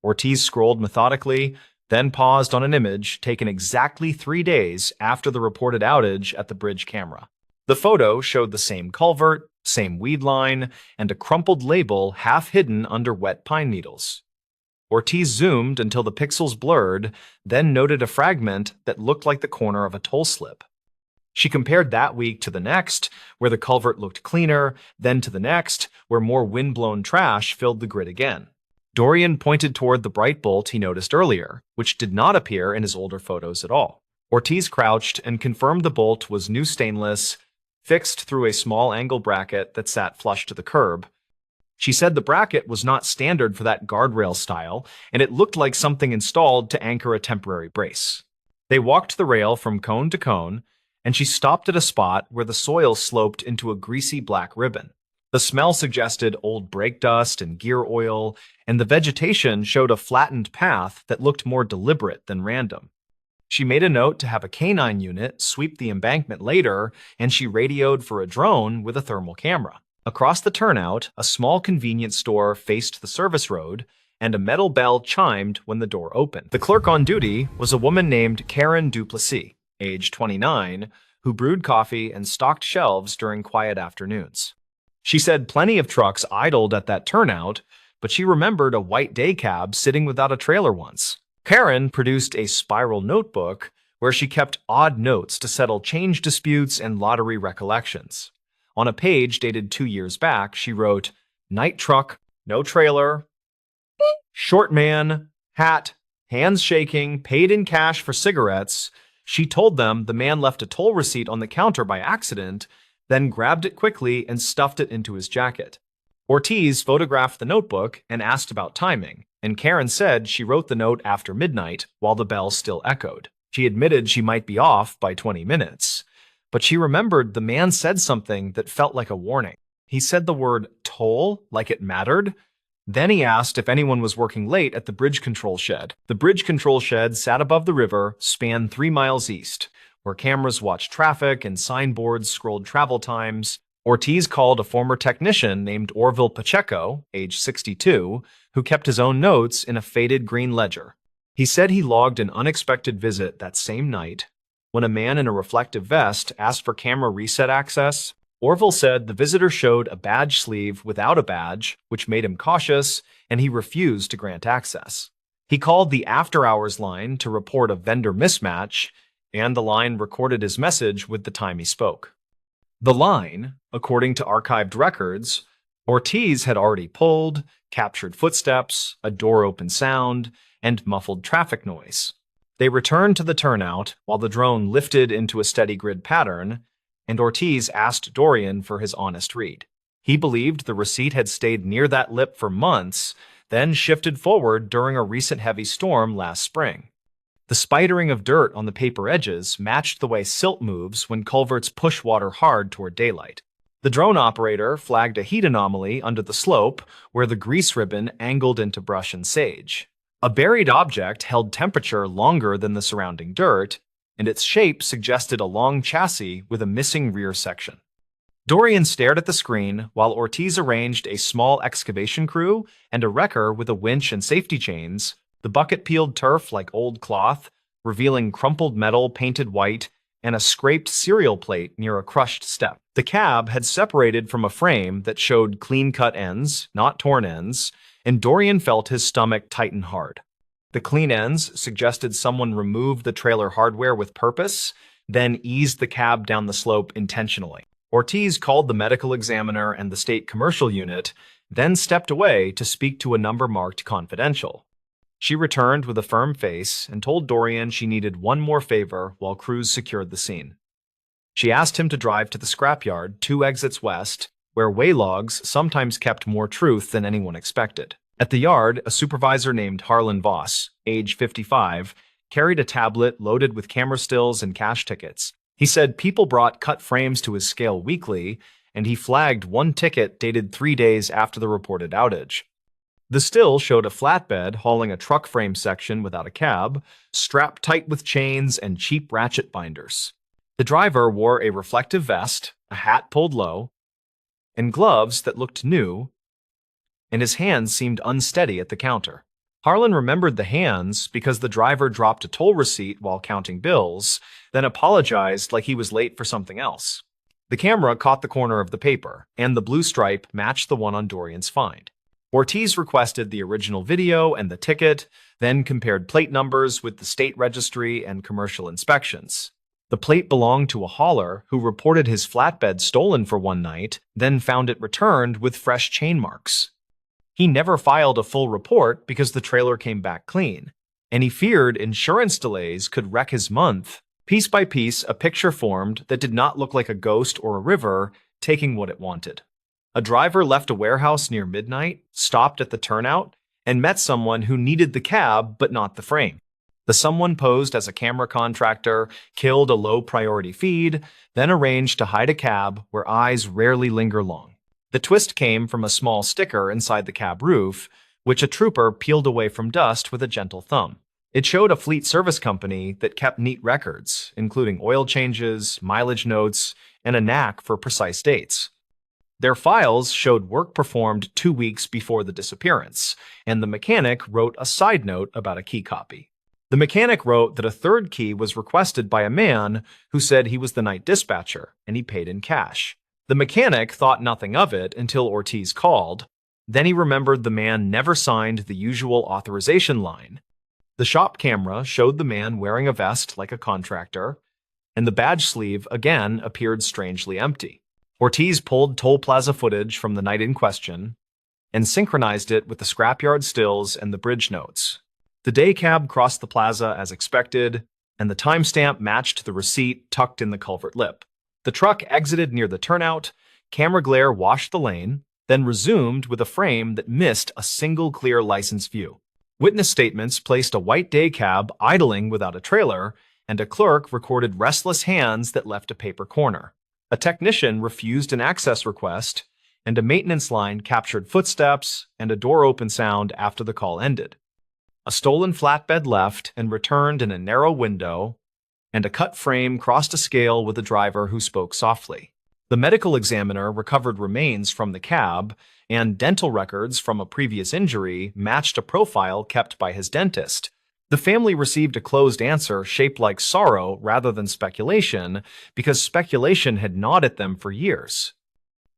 Ortiz scrolled methodically, then paused on an image taken exactly 3 days after the reported outage at the bridge camera. The photo showed the same culvert, same weed line, and a crumpled label half hidden under wet pine needles. Ortiz zoomed until the pixels blurred, then noted a fragment that looked like the corner of a toll slip. She compared that week to the next, where the culvert looked cleaner, then to the next, where more wind-blown trash filled the grid again. Dorian pointed toward the bright bolt he noticed earlier, which did not appear in his older photos at all. Ortiz crouched and confirmed the bolt was new stainless, fixed through a small angle bracket that sat flush to the curb. She said the bracket was not standard for that guardrail style, and it looked like something installed to anchor a temporary brace. They walked the rail from cone to cone, and she stopped at a spot where the soil sloped into a greasy black ribbon. The smell suggested old brake dust and gear oil, and the vegetation showed a flattened path that looked more deliberate than random. She made a note to have a canine unit sweep the embankment later, and she radioed for a drone with a thermal camera. Across the turnout, a small convenience store faced the service road, and a metal bell chimed when the door opened. The clerk on duty was a woman named Karen Duplessis, age 29, who brewed coffee and stocked shelves during quiet afternoons. She said plenty of trucks idled at that turnout, but she remembered a white day cab sitting without a trailer once. Karen produced a spiral notebook where she kept odd notes to settle change disputes and lottery recollections. On a page dated 2 years back, she wrote, "Night truck, no trailer, short man, hat, hands shaking, paid in cash for cigarettes." She told them the man left a toll receipt on the counter by accident, then grabbed it quickly and stuffed it into his jacket. Ortiz photographed the notebook and asked about timing, and Karen said she wrote the note after midnight while the bell still echoed. She admitted she might be off by 20 minutes, but she remembered the man said something that felt like a warning. He said the word toll like it mattered. Then he asked if anyone was working late at the bridge control shed. The bridge control shed sat above the river, spanned 3 miles east, where cameras watched traffic and signboards scrolled travel times. Ortiz called a former technician named Orville Pacheco, age 62, who kept his own notes in a faded green ledger. He said he logged an unexpected visit that same night. When a man in a reflective vest asked for camera reset access, Orville said the visitor showed a badge sleeve without a badge, which made him cautious, and he refused to grant access. He called the after-hours line to report a vendor mismatch, and the line recorded his message with the time he spoke. The line, according to archived records, Ortiz had already pulled, captured footsteps, a door open sound, and muffled traffic noise. They returned to the turnout while the drone lifted into a steady grid pattern, and Ortiz asked Dorian for his honest read. He believed the receipt had stayed near that lip for months, then shifted forward during a recent heavy storm last spring. The spidering of dirt on the paper edges matched the way silt moves when culverts push water hard toward daylight. The drone operator flagged a heat anomaly under the slope where the grease ribbon angled into brush and sage. A buried object held temperature longer than the surrounding dirt, and its shape suggested a long chassis with a missing rear section. Dorian stared at the screen while Ortiz arranged a small excavation crew and a wrecker with a winch and safety chains. The bucket peeled turf like old cloth, revealing crumpled metal painted white and a scraped cereal plate near a crushed step. The cab had separated from a frame that showed clean-cut ends, not torn ends, and Dorian felt his stomach tighten hard. The clean ends suggested someone removed the trailer hardware with purpose, then eased the cab down the slope intentionally. Ortiz called the medical examiner and the state commercial unit, then stepped away to speak to a number marked confidential. She returned with a firm face and told Dorian she needed one more favor while crews secured the scene. She asked him to drive to the scrapyard 2 exits west, where way logs sometimes kept more truth than anyone expected. At the yard, a supervisor named Harlan Voss, age 55, carried a tablet loaded with camera stills and cash tickets. He said people brought cut frames to his scale weekly, and he flagged one ticket dated 3 days after the reported outage. The still showed a flatbed hauling a truck frame section without a cab, strapped tight with chains and cheap ratchet binders. The driver wore a reflective vest, a hat pulled low, and gloves that looked new, and his hands seemed unsteady at the counter. Harlan remembered the hands because the driver dropped a toll receipt while counting bills, then apologized like he was late for something else. The camera caught the corner of the paper, and the blue stripe matched the one on Dorian's find. Ortiz requested the original video and the ticket, then compared plate numbers with the state registry and commercial inspections. The plate belonged to a hauler who reported his flatbed stolen for one night, then found it returned with fresh chain marks. He never filed a full report because the trailer came back clean, and he feared insurance delays could wreck his month. Piece by piece, a picture formed that did not look like a ghost or a river taking what it wanted. A driver left a warehouse near midnight, stopped at the turnout, and met someone who needed the cab but not the frame. The someone posed as a camera contractor, killed a low-priority feed, then arranged to hide a cab where eyes rarely linger long. The twist came from a small sticker inside the cab roof, which a trooper peeled away from dust with a gentle thumb. It showed a fleet service company that kept neat records, including oil changes, mileage notes, and a knack for precise dates. Their files showed work performed 2 weeks before the disappearance, and the mechanic wrote a side note about a key copy. The mechanic wrote that a third key was requested by a man who said he was the night dispatcher, and he paid in cash. The mechanic thought nothing of it until Ortiz called. Then he remembered the man never signed the usual authorization line. The shop camera showed the man wearing a vest like a contractor, and the badge sleeve again appeared strangely empty. Ortiz pulled toll plaza footage from the night in question and synchronized it with the scrapyard stills and the bridge notes. The day cab crossed the plaza as expected, and the timestamp matched the receipt tucked in the culvert lip. The truck exited near the turnout, camera glare washed the lane, then resumed with a frame that missed a single clear license view. Witness statements placed a white day cab idling without a trailer, and a clerk recorded restless hands that left a paper corner. A technician refused an access request, and a maintenance line captured footsteps and a door open sound after the call ended. A stolen flatbed left and returned in a narrow window, and a cut frame crossed a scale with a driver who spoke softly. The medical examiner recovered remains from the cab, and dental records from a previous injury matched a profile kept by his dentist. The family received a closed answer shaped like sorrow rather than speculation, because speculation had gnawed at them for years.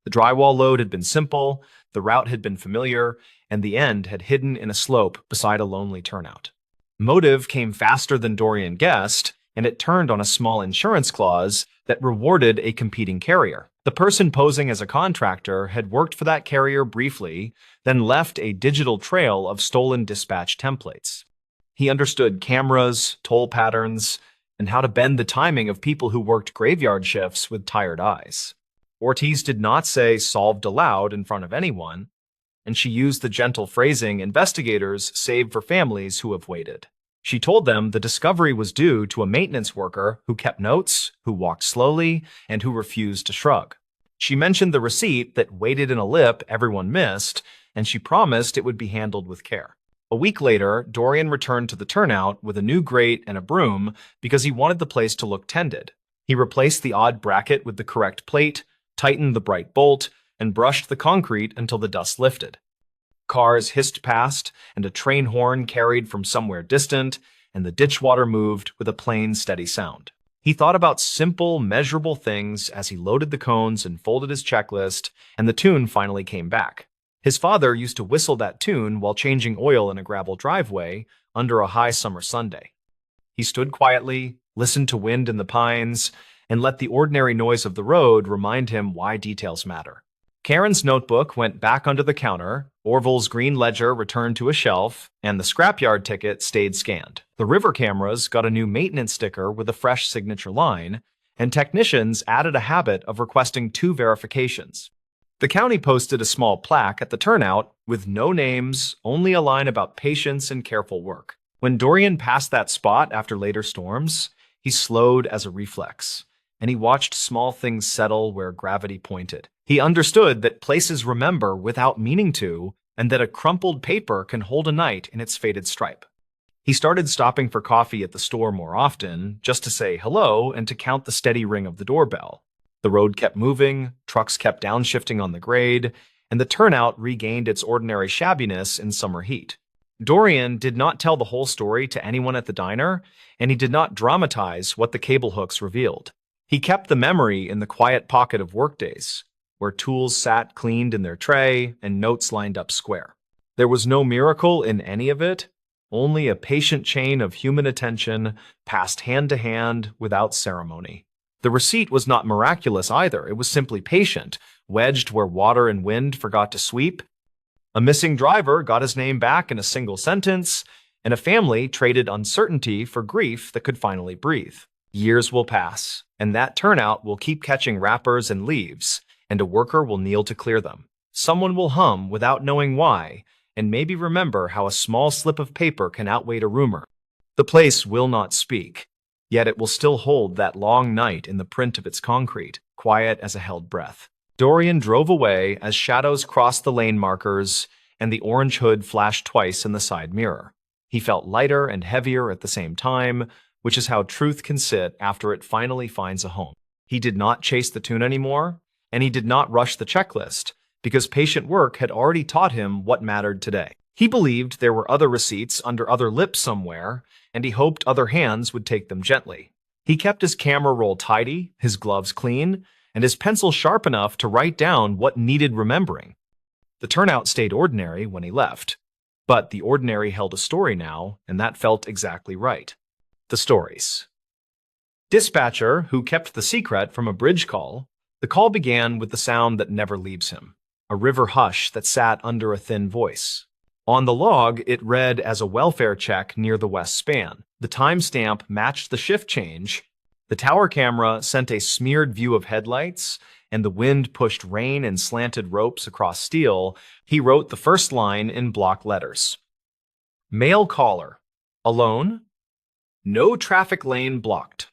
The drywall load had been simple, the route had been familiar, and the end had hidden in a slope beside a lonely turnout. Motive came faster than Dorian guessed, and it turned on a small insurance clause that rewarded a competing carrier. The person posing as a contractor had worked for that carrier briefly, then left a digital trail of stolen dispatch templates. He understood cameras, toll patterns, and how to bend the timing of people who worked graveyard shifts with tired eyes. Ortiz did not say solved aloud in front of anyone, and she used the gentle phrasing investigators save for families who have waited. She told them the discovery was due to a maintenance worker who kept notes, who walked slowly, and who refused to shrug. She mentioned the receipt that waited in a lip everyone missed, and she promised it would be handled with care. A week later, Dorian returned to the turnout with a new grate and a broom because he wanted the place to look tended. He replaced the odd bracket with the correct plate, tightened the bright bolt, and brushed the concrete until the dust lifted. Cars hissed past, and a train horn carried from somewhere distant, and the ditch water moved with a plain, steady sound. He thought about simple, measurable things as he loaded the cones and folded his checklist, and the tune finally came back. His father used to whistle that tune while changing oil in a gravel driveway under a high summer Sunday. He stood quietly, listened to wind in the pines, and let the ordinary noise of the road remind him why details matter. Karen's notebook went back under the counter, Orville's green ledger returned to a shelf, and the scrapyard ticket stayed scanned. The river cameras got a new maintenance sticker with a fresh signature line, and technicians added a habit of requesting 2 verifications. The county posted a small plaque at the turnout with no names, only a line about patience and careful work. When Dorian passed that spot after later storms, he slowed as a reflex, and he watched small things settle where gravity pointed. He understood that places remember without meaning to, and that a crumpled paper can hold a night in its faded stripe. He started stopping for coffee at the store more often, just to say hello and to count the steady ring of the doorbell. The road kept moving, trucks kept downshifting on the grade, and the turnout regained its ordinary shabbiness in summer heat. Dorian did not tell the whole story to anyone at the diner, and he did not dramatize what the cable hooks revealed. He kept the memory in the quiet pocket of workdays, where tools sat cleaned in their tray and notes lined up square. There was no miracle in any of it, only a patient chain of human attention passed hand to hand without ceremony. The receipt was not miraculous either, it was simply patient, wedged where water and wind forgot to sweep. A missing driver got his name back in a single sentence, and a family traded uncertainty for grief that could finally breathe. Years will pass, and that turnout will keep catching wrappers and leaves, and a worker will kneel to clear them. Someone will hum without knowing why, and maybe remember how a small slip of paper can outweigh a rumor. The place will not speak, yet it will still hold that long night in the print of its concrete, quiet as a held breath. Dorian drove away as shadows crossed the lane markers and the orange hood flashed twice in the side mirror. He felt lighter and heavier at the same time, which is how truth can sit after it finally finds a home. He did not chase the tune anymore, and he did not rush the checklist, because patient work had already taught him what mattered today. He believed there were other receipts under other lips somewhere, and he hoped other hands would take them gently. He kept his camera roll tidy, his gloves clean, and his pencil sharp enough to write down what needed remembering. The turnout stayed ordinary when he left, but the ordinary held a story now, and that felt exactly right. The stories. Dispatcher, who kept the secret from a bridge call, the call began with the sound that never leaves him, a river hush that sat under a thin voice. On the log, it read as a welfare check near the west span. The timestamp matched the shift change. The tower camera sent a smeared view of headlights, and the wind pushed rain and slanted ropes across steel. He wrote the first line in block letters. Male caller. Alone? No traffic lane blocked.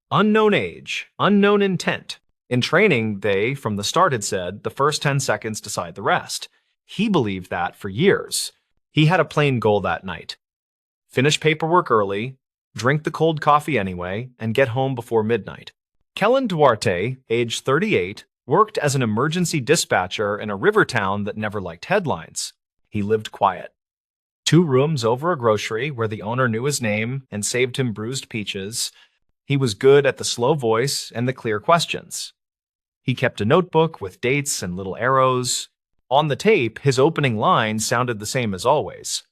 Unknown age. Unknown intent. In training, they, from the start, had said, the first 10 seconds decide the rest. He believed that for years. He had a plain goal that night. Finish paperwork early, drink the cold coffee anyway, and get home before midnight. Kellen Duarte, age 38, worked as an emergency dispatcher in a river town that never liked headlines. He lived quiet. 2 rooms over a grocery where the owner knew his name and saved him bruised peaches. He was good at the slow voice and the clear questions. He kept a notebook with dates and little arrows. On the tape, his opening line sounded the same as always.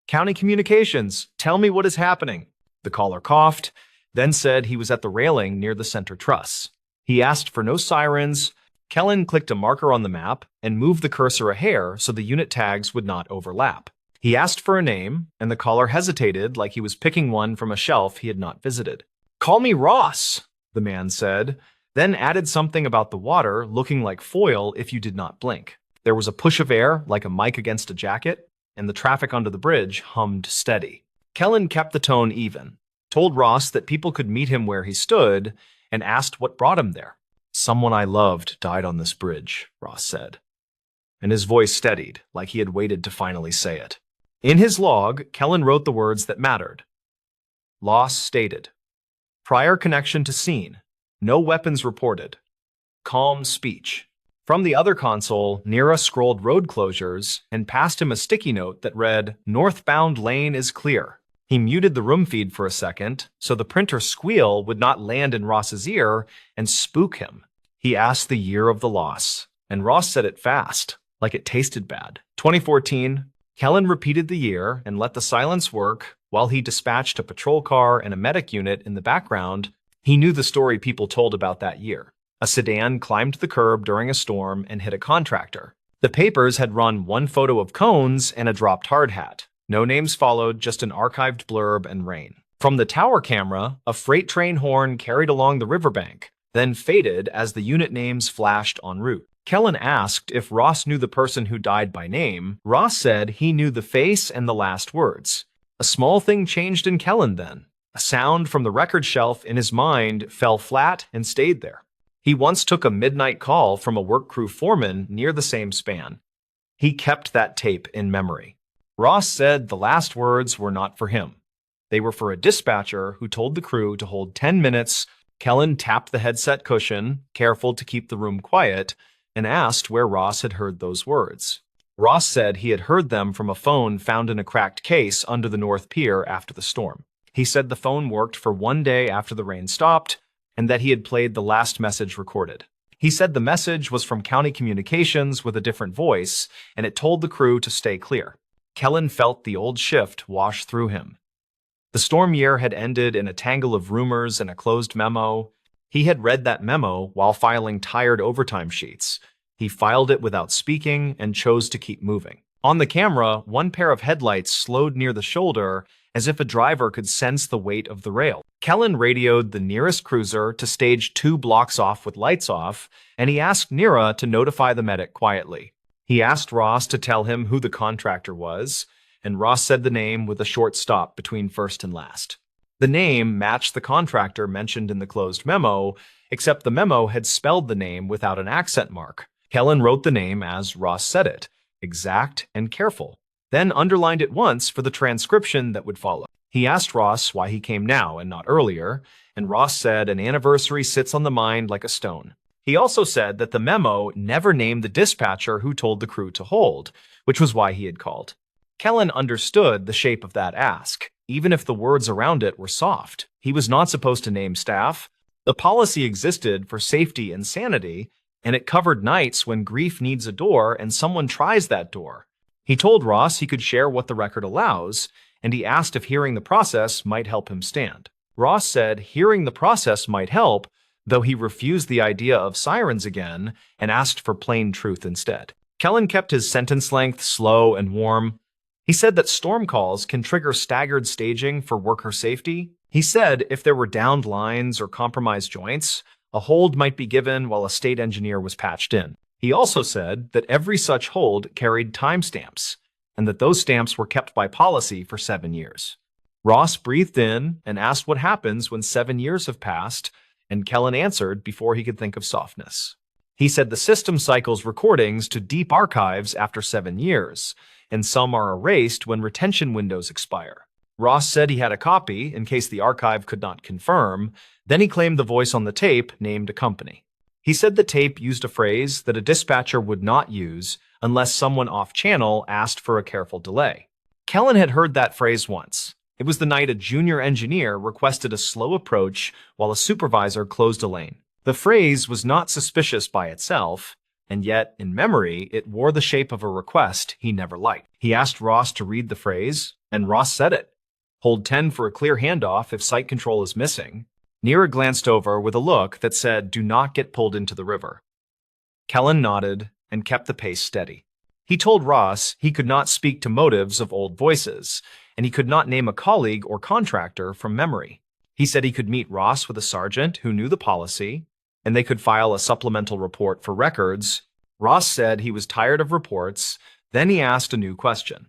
County Communications, tell me what is happening. The caller coughed, then said he was at the railing near the center truss. He asked for no sirens. Kellen clicked a marker on the map and moved the cursor a hair so the unit tags would not overlap. He asked for a name, and the caller hesitated like he was picking one from a shelf he had not visited. Call me Ross, the man said, then added something about the water looking like foil if you did not blink. There was a push of air, like a mic against a jacket, and the traffic under the bridge hummed steady. Kellen kept the tone even, told Ross that people could meet him where he stood, and asked what brought him there. Someone I loved died on this bridge, Ross said. And his voice steadied, like he had waited to finally say it. In his log, Kellen wrote the words that mattered. Loss stated. Prior connection to scene. No weapons reported. Calm speech. From the other console, Nira scrolled road closures and passed him a sticky note that read, Northbound lane is clear. He muted the room feed for a second, so the printer squeal would not land in Ross's ear and spook him. He asked the year of the loss, and Ross said it fast, like it tasted bad. 2014. Kellen repeated the year and let the silence work while he dispatched a patrol car and a medic unit in the background. He knew the story people told about that year. A sedan climbed the curb during a storm and hit a contractor. The papers had run one photo of cones and a dropped hard hat. No names followed, just an archived blurb and rain. From the tower camera, a freight train horn carried along the riverbank, then faded as the unit names flashed en route. Kellen asked if Ross knew the person who died by name. Ross said he knew the face and the last words. A small thing changed in Kellen then. A sound from the record shelf in his mind fell flat and stayed there. He once took a midnight call from a work crew foreman near the same span. He kept that tape in memory. Ross said the last words were not for him. They were for a dispatcher who told the crew to hold 10 minutes. Kellen tapped the headset cushion, careful to keep the room quiet, and asked where Ross had heard those words. Ross said he had heard them from a phone found in a cracked case under the North Pier after the storm. He said the phone worked for one day after the rain stopped, and that he had played the last message recorded. He said the message was from County Communications with a different voice, and it told the crew to stay clear. Kellen felt the old shift wash through him. The storm year had ended in a tangle of rumors and a closed memo. He had read that memo while filing tired overtime sheets. He filed it without speaking and chose to keep moving. On the camera, one pair of headlights slowed near the shoulder as if a driver could sense the weight of the rail. Kellen radioed the nearest cruiser to stage 2 blocks off with lights off, and he asked Nira to notify the medic quietly. He asked Ross to tell him who the contractor was, and Ross said the name with a short stop between first and last. The name matched the contractor mentioned in the closed memo, except the memo had spelled the name without an accent mark. Kellen wrote the name as Ross said it, exact and careful, then underlined it once for the transcription that would follow. He asked Ross why he came now and not earlier, and Ross said an anniversary sits on the mind like a stone. He also said that the memo never named the dispatcher who told the crew to hold, which was why he had called. Kellen understood the shape of that ask, even if the words around it were soft. He was not supposed to name staff. The policy existed for safety and sanity, and it covered nights when grief needs a door and someone tries that door. He told Ross he could share what the record allows, and he asked if hearing the process might help him stand. Ross said hearing the process might help, though he refused the idea of sirens again and asked for plain truth instead. Kellen kept his sentence length slow and warm. He said that storm calls can trigger staggered staging for worker safety. He said if there were downed lines or compromised joints, a hold might be given while a state engineer was patched in. He also said that every such hold carried timestamps, and that those stamps were kept by policy for 7 years. Ross breathed in and asked what happens when 7 years have passed, and Kellen answered before he could think of softness. He said the system cycles recordings to deep archives after 7 years, and some are erased when retention windows expire. Ross said he had a copy in case the archive could not confirm. Then he claimed the voice on the tape named a company. He said the tape used a phrase that a dispatcher would not use unless someone off-channel asked for a careful delay. Kellen had heard that phrase once. It was the night a junior engineer requested a slow approach while a supervisor closed a lane. The phrase was not suspicious by itself, and yet, in memory, it wore the shape of a request he never liked. He asked Ross to read the phrase, and Ross said it. Hold 10 for a clear handoff if site control is missing. Nira glanced over with a look that said, do not get pulled into the river. Kellen nodded and kept the pace steady. He told Ross he could not speak to motives of old voices, and he could not name a colleague or contractor from memory. He said he could meet Ross with a sergeant who knew the policy, and they could file a supplemental report for records. Ross said he was tired of reports. Then he asked a new question.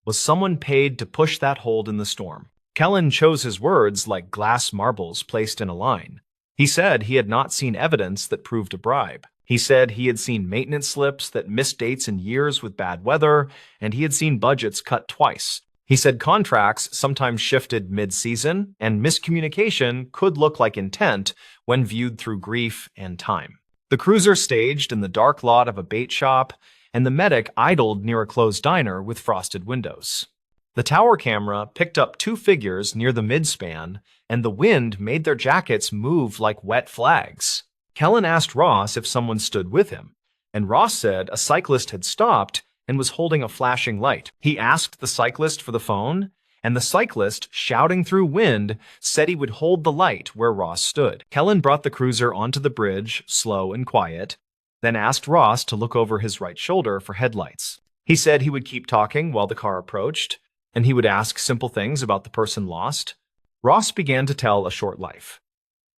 Was someone paid to push that hold in the storm? Kellen chose his words like glass marbles placed in a line. He said he had not seen evidence that proved a bribe. He said he had seen maintenance slips that missed dates in years with bad weather, and he had seen budgets cut twice. He said contracts sometimes shifted mid-season, and miscommunication could look like intent when viewed through grief and time. The cruiser staged in the dark lot of a bait shop, and the medic idled near a closed diner with frosted windows. The tower camera picked up 2 figures near the midspan, and the wind made their jackets move like wet flags. Kellen asked Ross if someone stood with him, and Ross said a cyclist had stopped and was holding a flashing light. He asked the cyclist for the phone, and the cyclist, shouting through wind, said he would hold the light where Ross stood. Kellen brought the cruiser onto the bridge, slow and quiet, then asked Ross to look over his right shoulder for headlights. He said he would keep talking while the car approached, and he would ask simple things about the person lost. Ross began to tell a short life.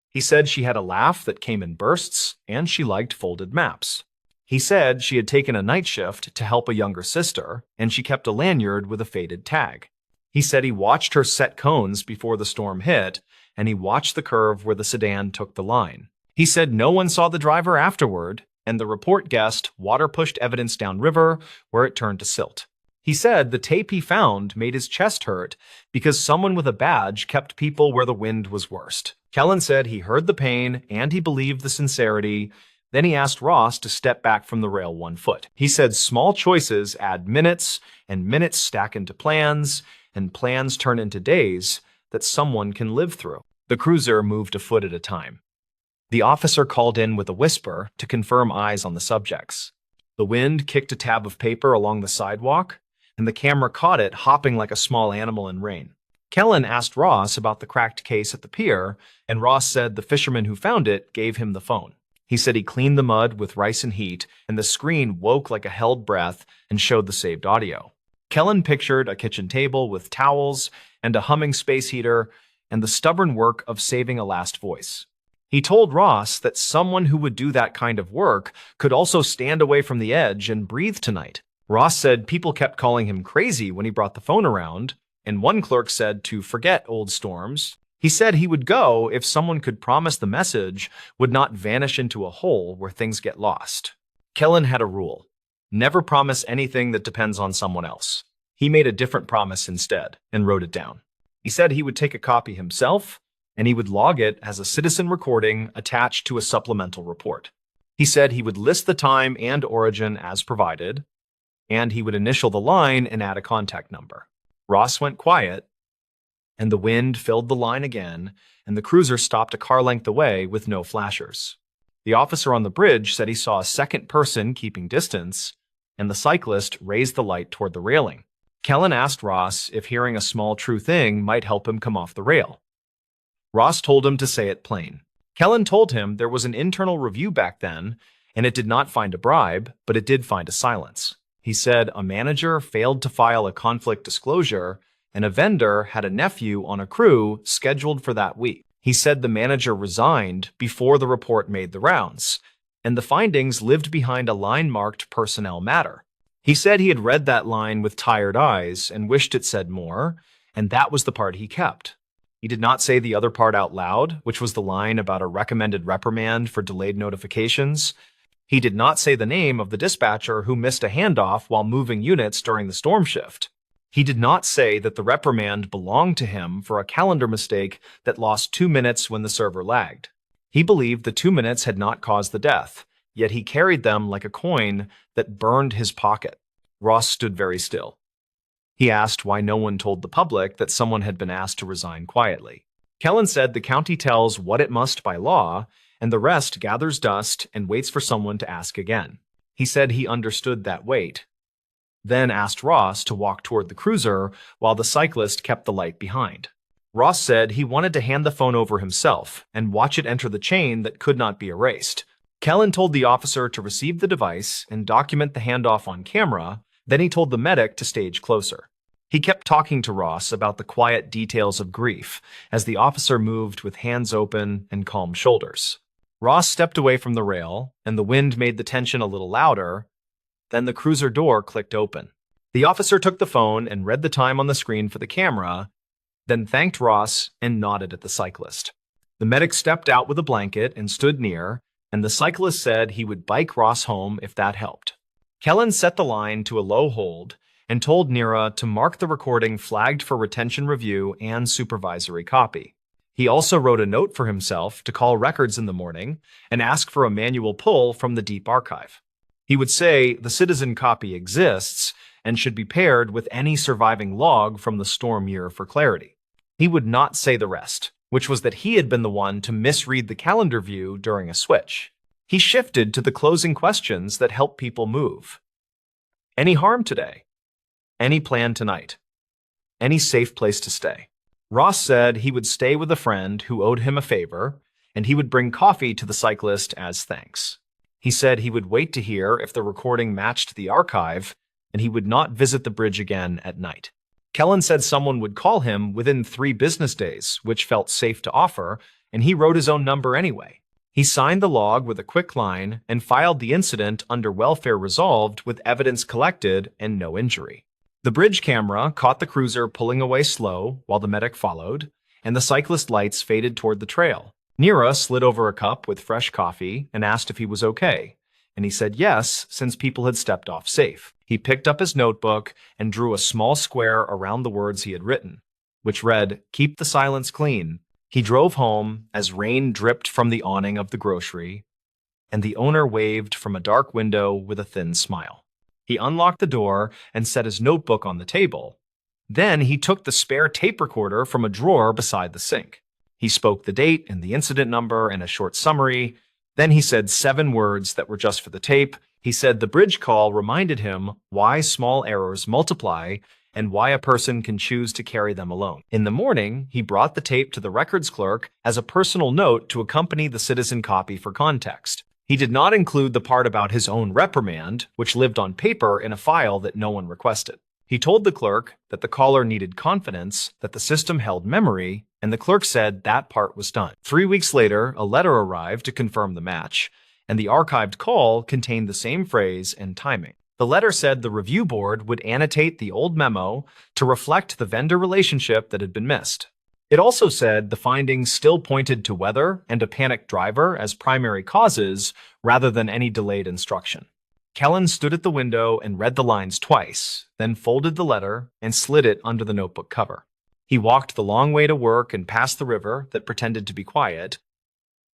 He said she had a laugh that came in bursts, and she liked folded maps. He said she had taken a night shift to help a younger sister, and she kept a lanyard with a faded tag. He said he watched her set cones before the storm hit, and he watched the curve where the sedan took the line. He said no one saw the driver afterward, and the report guessed water pushed evidence downriver where it turned to silt. He said the tape he found made his chest hurt because someone with a badge kept people where the wind was worst. Kellen said he heard the pain and he believed the sincerity. Then he asked Ross to step back from the rail 1 foot. He said small choices add minutes, and minutes stack into plans, and plans turn into days that someone can live through. The cruiser moved a foot at a time. The officer called in with a whisper to confirm eyes on the subjects. The wind kicked a tab of paper along the sidewalk, and the camera caught it hopping like a small animal in rain. Kellen asked Ross about the cracked case at the pier, and Ross said the fisherman who found it gave him the phone. He said he cleaned the mud with rice and heat, and the screen woke like a held breath and showed the saved audio. Kellen pictured a kitchen table with towels and a humming space heater and the stubborn work of saving a last voice. He told Ross that someone who would do that kind of work could also stand away from the edge and breathe tonight. Ross said people kept calling him crazy when he brought the phone around, and one clerk said to forget old storms. He said he would go if someone could promise the message would not vanish into a hole where things get lost. Kellen had a rule: never promise anything that depends on someone else. He made a different promise instead and wrote it down. He said he would take a copy himself, and he would log it as a citizen recording attached to a supplemental report. He said he would list the time and origin as provided, and he would initial the line and add a contact number. Ross went quiet, and the wind filled the line again, and the cruiser stopped a car length away with no flashers. The officer on the bridge said he saw a second person keeping distance, and the cyclist raised the light toward the railing. Kellen asked Ross if hearing a small true thing might help him come off the rail. Ross told him to say it plain. Kellen told him there was an internal review back then, and it did not find a bribe, but it did find a silence. He said a manager failed to file a conflict disclosure, and a vendor had a nephew on a crew scheduled for that week. He said the manager resigned before the report made the rounds, and the findings lived behind a line marked personnel matter. He said he had read that line with tired eyes and wished it said more, and that was the part he kept. He did not say the other part out loud, which was the line about a recommended reprimand for delayed notifications. He did not say the name of the dispatcher who missed a handoff while moving units during the storm shift. He did not say that the reprimand belonged to him for a calendar mistake that lost 2 minutes when the server lagged. He believed the 2 minutes had not caused the death, yet he carried them like a coin that burned his pocket. Ross stood very still. He asked why no one told the public that someone had been asked to resign quietly. Kellen said the county tells what it must by law, and the rest gathers dust and waits for someone to ask again. He said he understood that wait, then asked Ross to walk toward the cruiser while the cyclist kept the light behind. Ross said he wanted to hand the phone over himself and watch it enter the chain that could not be erased. Kellen told the officer to receive the device and document the handoff on camera, then he told the medic to stage closer. He kept talking to Ross about the quiet details of grief as the officer moved with hands open and calm shoulders. Ross stepped away from the rail, and the wind made the tension a little louder. Then the cruiser door clicked open. The officer took the phone and read the time on the screen for the camera, then thanked Ross and nodded at the cyclist. The medic stepped out with a blanket and stood near, and the cyclist said he would bike Ross home if that helped. Kellen set the line to a low hold and told Nira to mark the recording flagged for retention review and supervisory copy. He also wrote a note for himself to call records in the morning and ask for a manual pull from the deep archive. He would say the citizen copy exists and should be paired with any surviving log from the storm year for clarity. He would not say the rest, which was that he had been the one to misread the calendar view during a switch. He shifted to the closing questions that help people move. Any harm today? Any plan tonight? Any safe place to stay? Ross said he would stay with a friend who owed him a favor, and he would bring coffee to the cyclist as thanks. He said he would wait to hear if the recording matched the archive, and he would not visit the bridge again at night. Kellen said someone would call him within 3 business days, which felt safe to offer, and he wrote his own number anyway. He signed the log with a quick line and filed the incident under welfare resolved with evidence collected and no injury. The bridge camera caught the cruiser pulling away slow while the medic followed, and the cyclist lights faded toward the trail. Nira slid over a cup with fresh coffee and asked if he was okay. and he said yes, since people had stepped off safe. He picked up his notebook and drew a small square around the words he had written, which read, "Keep the silence clean." He drove home as rain dripped from the awning of the grocery, and the owner waved from a dark window with a thin smile. He unlocked the door and set his notebook on the table. Then he took the spare tape recorder from a drawer beside the sink. He spoke the date and the incident number and a short summary. Then he said 7 words that were just for the tape. He said the bridge call reminded him why small errors multiply and why a person can choose to carry them alone. In the morning, he brought the tape to the records clerk as a personal note to accompany the citizen copy for context. He did not include the part about his own reprimand, which lived on paper in a file that no one requested. He told the clerk that the caller needed confidence, that the system held memory, and the clerk said that part was done. 3 weeks later, a letter arrived to confirm the match, and the archived call contained the same phrase and timing. The letter said the review board would annotate the old memo to reflect the vendor relationship that had been missed. It also said the findings still pointed to weather and a panicked driver as primary causes rather than any delayed instruction. Kellen stood at the window and read the lines twice, then folded the letter and slid it under the notebook cover. He walked the long way to work and past the river that pretended to be quiet,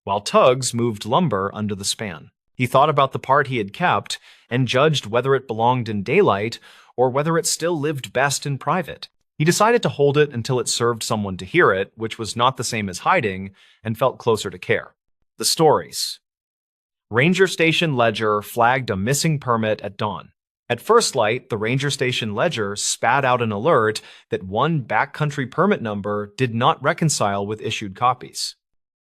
while tugs moved lumber under the span. He thought about the part he had kept and judged whether it belonged in daylight or whether it still lived best in private. He decided to hold it until it served someone to hear it, which was not the same as hiding, and felt closer to care. The stories. Ranger Station Ledger flagged a missing permit at dawn. At first light, the Ranger Station Ledger spat out an alert that one backcountry permit number did not reconcile with issued copies.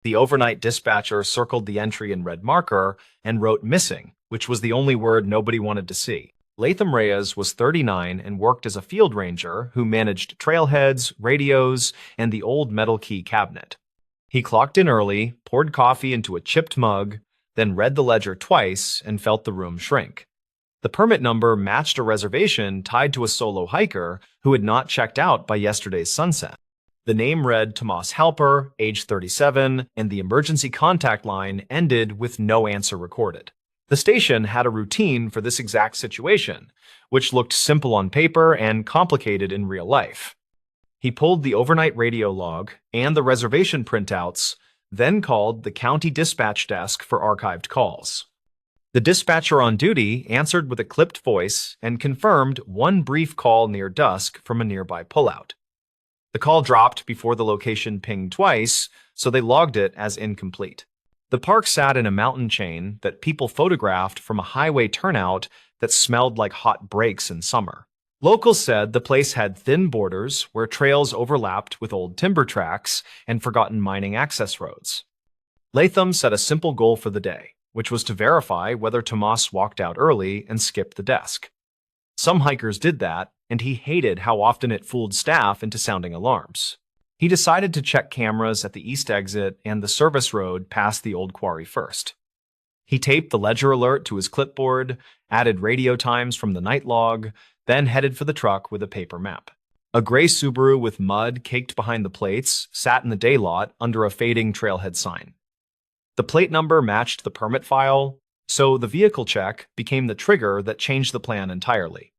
The overnight dispatcher circled the entry in red marker and wrote missing, which was the only word nobody wanted to see. Latham Reyes was 39 and worked as a field ranger who managed trailheads, radios, and the old metal key cabinet. He clocked in early, poured coffee into a chipped mug, then read the ledger twice and felt the room shrink. The permit number matched a reservation tied to a solo hiker who had not checked out by yesterday's sunset. The name read Tomas Halper, age 37, and the emergency contact line ended with no answer recorded. The station had a routine for this exact situation, which looked simple on paper and complicated in real life. He pulled the overnight radio log and the reservation printouts, then called the county dispatch desk for archived calls. The dispatcher on duty answered with a clipped voice and confirmed one brief call near dusk from a nearby pullout. The call dropped before the location pinged twice, so they logged it as incomplete. The park sat in a mountain chain that people photographed from a highway turnout that smelled like hot breaks in summer. Locals said the place had thin borders where trails overlapped with old timber tracks and forgotten mining access roads. Latham set a simple goal for the day, which was to verify whether Tomas walked out early and skipped the desk. Some hikers did that, and he hated how often it fooled staff into sounding alarms. He decided to check cameras at the east exit and the service road past the old quarry first. He taped the ledger alert to his clipboard, added radio times from the night log, then headed for the truck with a paper map. A gray Subaru with mud caked behind the plates sat in the day lot under a fading trailhead sign. The plate number matched the permit file, so the vehicle check became the trigger that changed the plan entirely.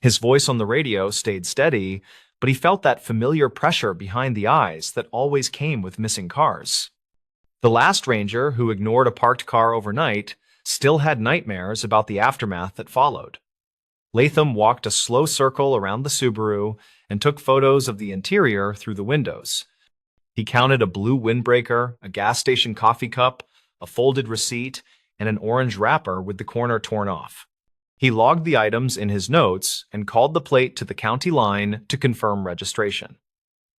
His voice on the radio stayed steady, but he felt that familiar pressure behind the eyes that always came with missing cars. The last ranger who ignored a parked car overnight still had nightmares about the aftermath that followed. Latham walked a slow circle around the Subaru and took photos of the interior through the windows. He counted a blue windbreaker, a gas station coffee cup, a folded receipt, and an orange wrapper with the corner torn off. He logged the items in his notes and called the plate to the county line to confirm registration.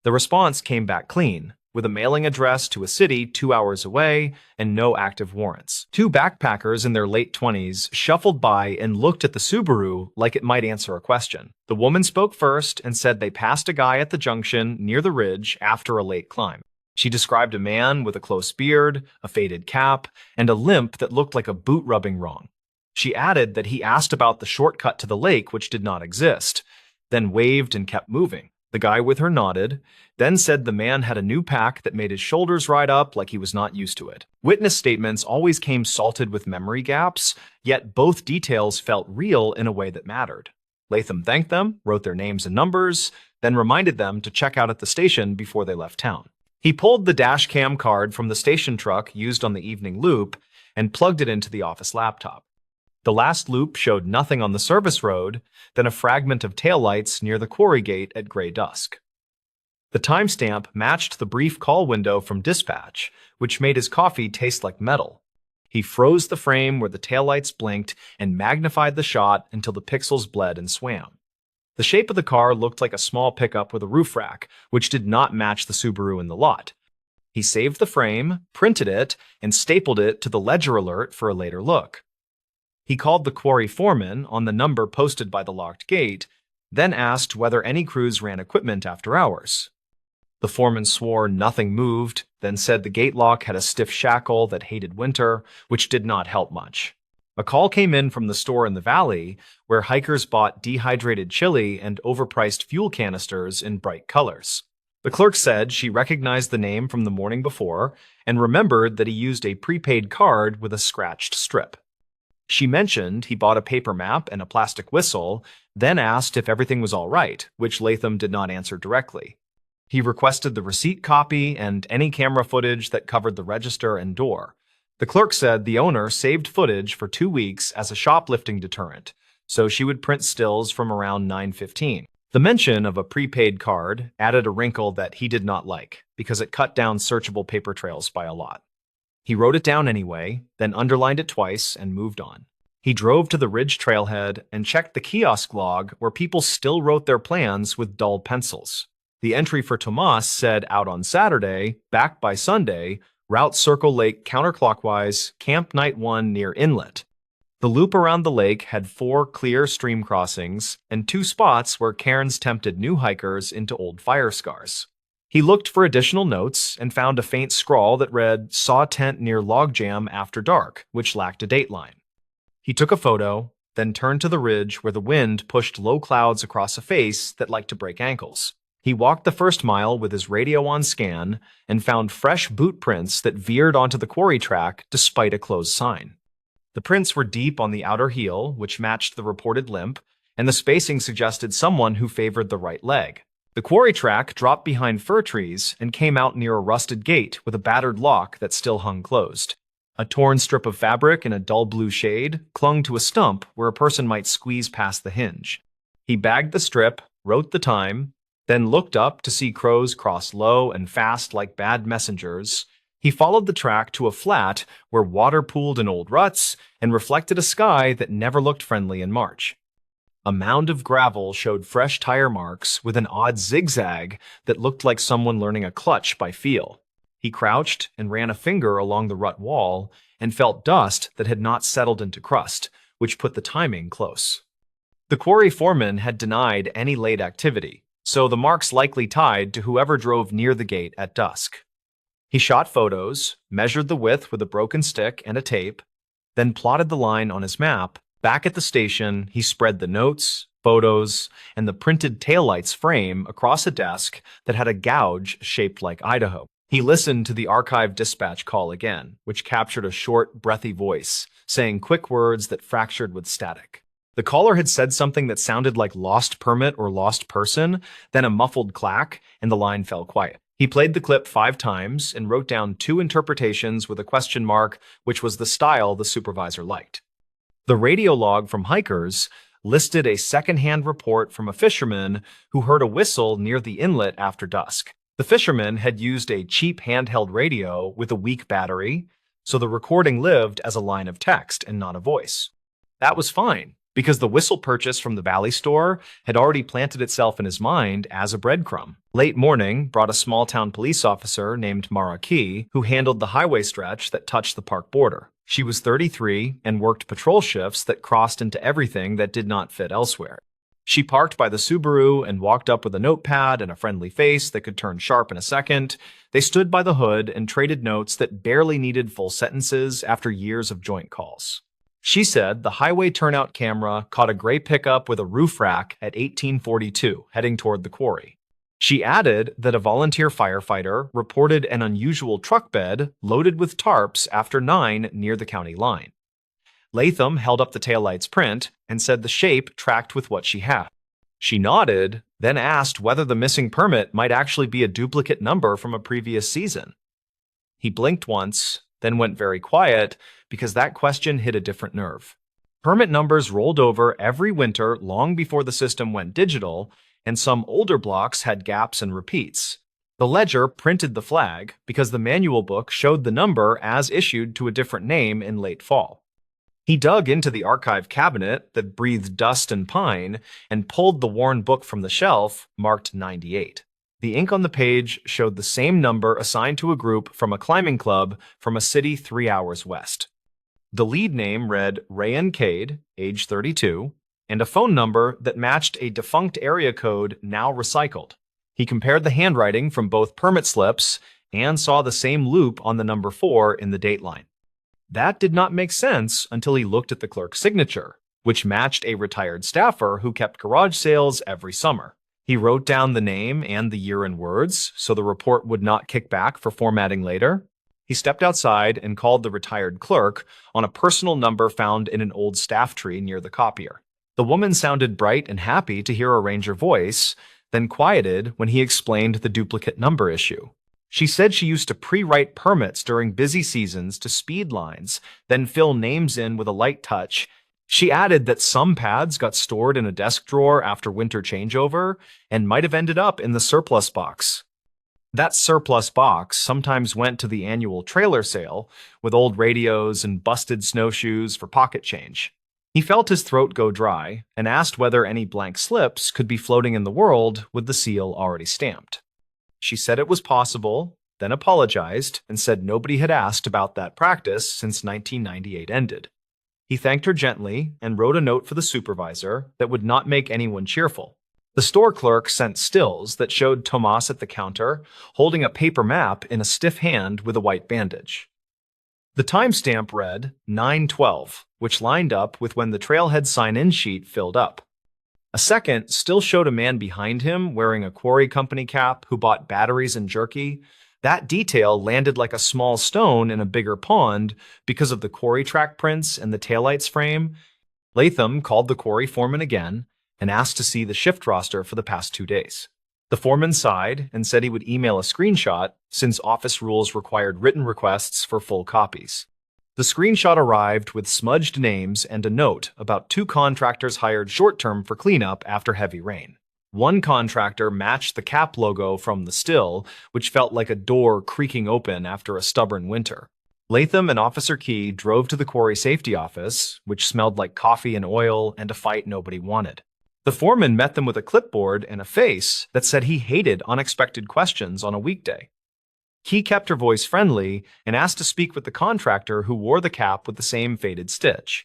The response came back clean, with a mailing address to a city 2 hours away and no active warrants. 2 backpackers in their late 20s shuffled by and looked at the Subaru like it might answer a question. The woman spoke first and said they passed a guy at the junction near the ridge after a late climb. She described a man with a close beard, a faded cap, and a limp that looked like a boot rubbing wrong. She added that he asked about the shortcut to the lake, which did not exist, then waved and kept moving. The guy with her nodded, then said the man had a new pack that made his shoulders ride up like he was not used to it. Witness statements always came salted with memory gaps, yet both details felt real in a way that mattered. Latham thanked them, wrote their names and numbers, then reminded them to check out at the station before they left town. He pulled the dash cam card from the station truck used on the evening loop and plugged it into the office laptop. The last loop showed nothing on the service road, then a fragment of taillights near the quarry gate at gray dusk. The timestamp matched the brief call window from dispatch, which made his coffee taste like metal. He froze the frame where the taillights blinked and magnified the shot until the pixels bled and swam. The shape of the car looked like a small pickup with a roof rack, which did not match the Subaru in the lot. He saved the frame, printed it, and stapled it to the ledger alert for a later look. He called the quarry foreman on the number posted by the locked gate, then asked whether any crews ran equipment after hours. The foreman swore nothing moved, then said the gate lock had a stiff shackle that hated winter, which did not help much. A call came in from the store in the valley, where hikers bought dehydrated chili and overpriced fuel canisters in bright colors. The clerk said she recognized the name from the morning before and remembered that he used a prepaid card with a scratched strip. She mentioned he bought a paper map and a plastic whistle, then asked if everything was all right, which Latham did not answer directly. He requested the receipt copy and any camera footage that covered the register and door. The clerk said the owner saved footage for 2 weeks as a shoplifting deterrent, so she would print stills from around 9:15. The mention of a prepaid card added a wrinkle that he did not like, because it cut down searchable paper trails by a lot. He wrote it down anyway, then underlined it twice and moved on. He drove to the ridge trailhead and checked the kiosk log where people still wrote their plans with dull pencils. The entry for Tomas said out on Saturday, back by Sunday, route Circle Lake counterclockwise, Camp Night 1 near Inlet. The loop around the lake had 4 clear stream crossings and 2 spots where cairns tempted new hikers into old fire scars. He looked for additional notes and found a faint scrawl that read, "Saw tent near logjam after dark," which lacked a dateline. He took a photo, then turned to the ridge where the wind pushed low clouds across a face that liked to break ankles. He walked the first mile with his radio on scan and found fresh boot prints that veered onto the quarry track despite a closed sign. The prints were deep on the outer heel, which matched the reported limp, and the spacing suggested someone who favored the right leg. The quarry track dropped behind fir trees and came out near a rusted gate with a battered lock that still hung closed. A torn strip of fabric in a dull blue shade clung to a stump where a person might squeeze past the hinge. He bagged the strip, wrote the time, then looked up to see crows cross low and fast like bad messengers. He followed the track to a flat where water pooled in old ruts and reflected a sky that never looked friendly in March. A mound of gravel showed fresh tire marks with an odd zigzag that looked like someone learning a clutch by feel. He crouched and ran a finger along the rut wall and felt dust that had not settled into crust, which put the timing close. The quarry foreman had denied any late activity, so the marks likely tied to whoever drove near the gate at dusk. He shot photos, measured the width with a broken stick and a tape, then plotted the line on his map. Back at the station, he spread the notes, photos, and the printed taillights frame across a desk that had a gouge shaped like Idaho. He listened to the archived dispatch call again, which captured a short, breathy voice, saying quick words that fractured with static. The caller had said something that sounded like lost permit or lost person, then a muffled clack, and the line fell quiet. He played the clip 5 times and wrote down 2 interpretations with a question mark, which was the style the supervisor liked. The radio log from hikers listed a second-hand report from a fisherman who heard a whistle near the inlet after dusk. The fisherman had used a cheap handheld radio with a weak battery, so the recording lived as a line of text and not a voice. That was fine, because the whistle purchase from the Valley store had already planted itself in his mind as a breadcrumb. Late morning brought a small-town police officer named Mara Key, who handled the highway stretch that touched the park border. She was 33 and worked patrol shifts that crossed into everything that did not fit elsewhere. She parked by the Subaru and walked up with a notepad and a friendly face that could turn sharp in a second. They stood by the hood and traded notes that barely needed full sentences after years of joint calls. She said the highway turnout camera caught a gray pickup with a roof rack at 1842, heading toward the quarry. She added that a volunteer firefighter reported an unusual truck bed loaded with tarps after 9 near the county line. Latham held up the taillight's print and said the shape tracked with what she had. She nodded, then asked whether the missing permit might actually be a duplicate number from a previous season. He blinked once, then went very quiet because that question hit a different nerve. Permit numbers rolled over every winter long before the system went digital, and some older blocks had gaps and repeats. The ledger printed the flag because the manual book showed the number as issued to a different name in late fall. He dug into the archive cabinet that breathed dust and pine and pulled the worn book from the shelf, marked 98. The ink on the page showed the same number assigned to a group from a climbing club from a city 3 hours west. The lead name read Rayan Cade, age 32, and a phone number that matched a defunct area code now recycled. He compared the handwriting from both permit slips and saw the same loop on the number 4 in the dateline. That did not make sense until he looked at the clerk's signature, which matched a retired staffer who kept garage sales every summer. He wrote down the name and the year in words so the report would not kick back for formatting later. He stepped outside and called the retired clerk on a personal number found in an old staff tree near the copier. The woman sounded bright and happy to hear a ranger voice, then quieted when he explained the duplicate number issue. She said she used to pre-write permits during busy seasons to speed lines, then fill names in with a light touch. She added that some pads got stored in a desk drawer after winter changeover and might have ended up in the surplus box. That surplus box sometimes went to the annual trailer sale with old radios and busted snowshoes for pocket change. He felt his throat go dry and asked whether any blank slips could be floating in the world with the seal already stamped. She said it was possible, then apologized and said nobody had asked about that practice since 1998 ended. He thanked her gently and wrote a note for the supervisor that would not make anyone cheerful. The store clerk sent stills that showed Tomas at the counter holding a paper map in a stiff hand with a white bandage. The timestamp read 9/12, which lined up with when the trailhead sign-in sheet filled up. A second still showed a man behind him wearing a quarry company cap who bought batteries and jerky. That detail landed like a small stone in a bigger pond because of the quarry track prints and the taillight's frame. Latham called the quarry foreman again and asked to see the shift roster for the past 2 days. The foreman sighed and said he would email a screenshot since office rules required written requests for full copies. The screenshot arrived with smudged names and a note about 2 contractors hired short-term for cleanup after heavy rain. One contractor matched the cap logo from the still, which felt like a door creaking open after a stubborn winter. Latham and Officer Key drove to the quarry safety office, which smelled like coffee and oil and a fight nobody wanted. The foreman met them with a clipboard and a face that said he hated unexpected questions on a weekday. Key kept her voice friendly and asked to speak with the contractor who wore the cap with the same faded stitch.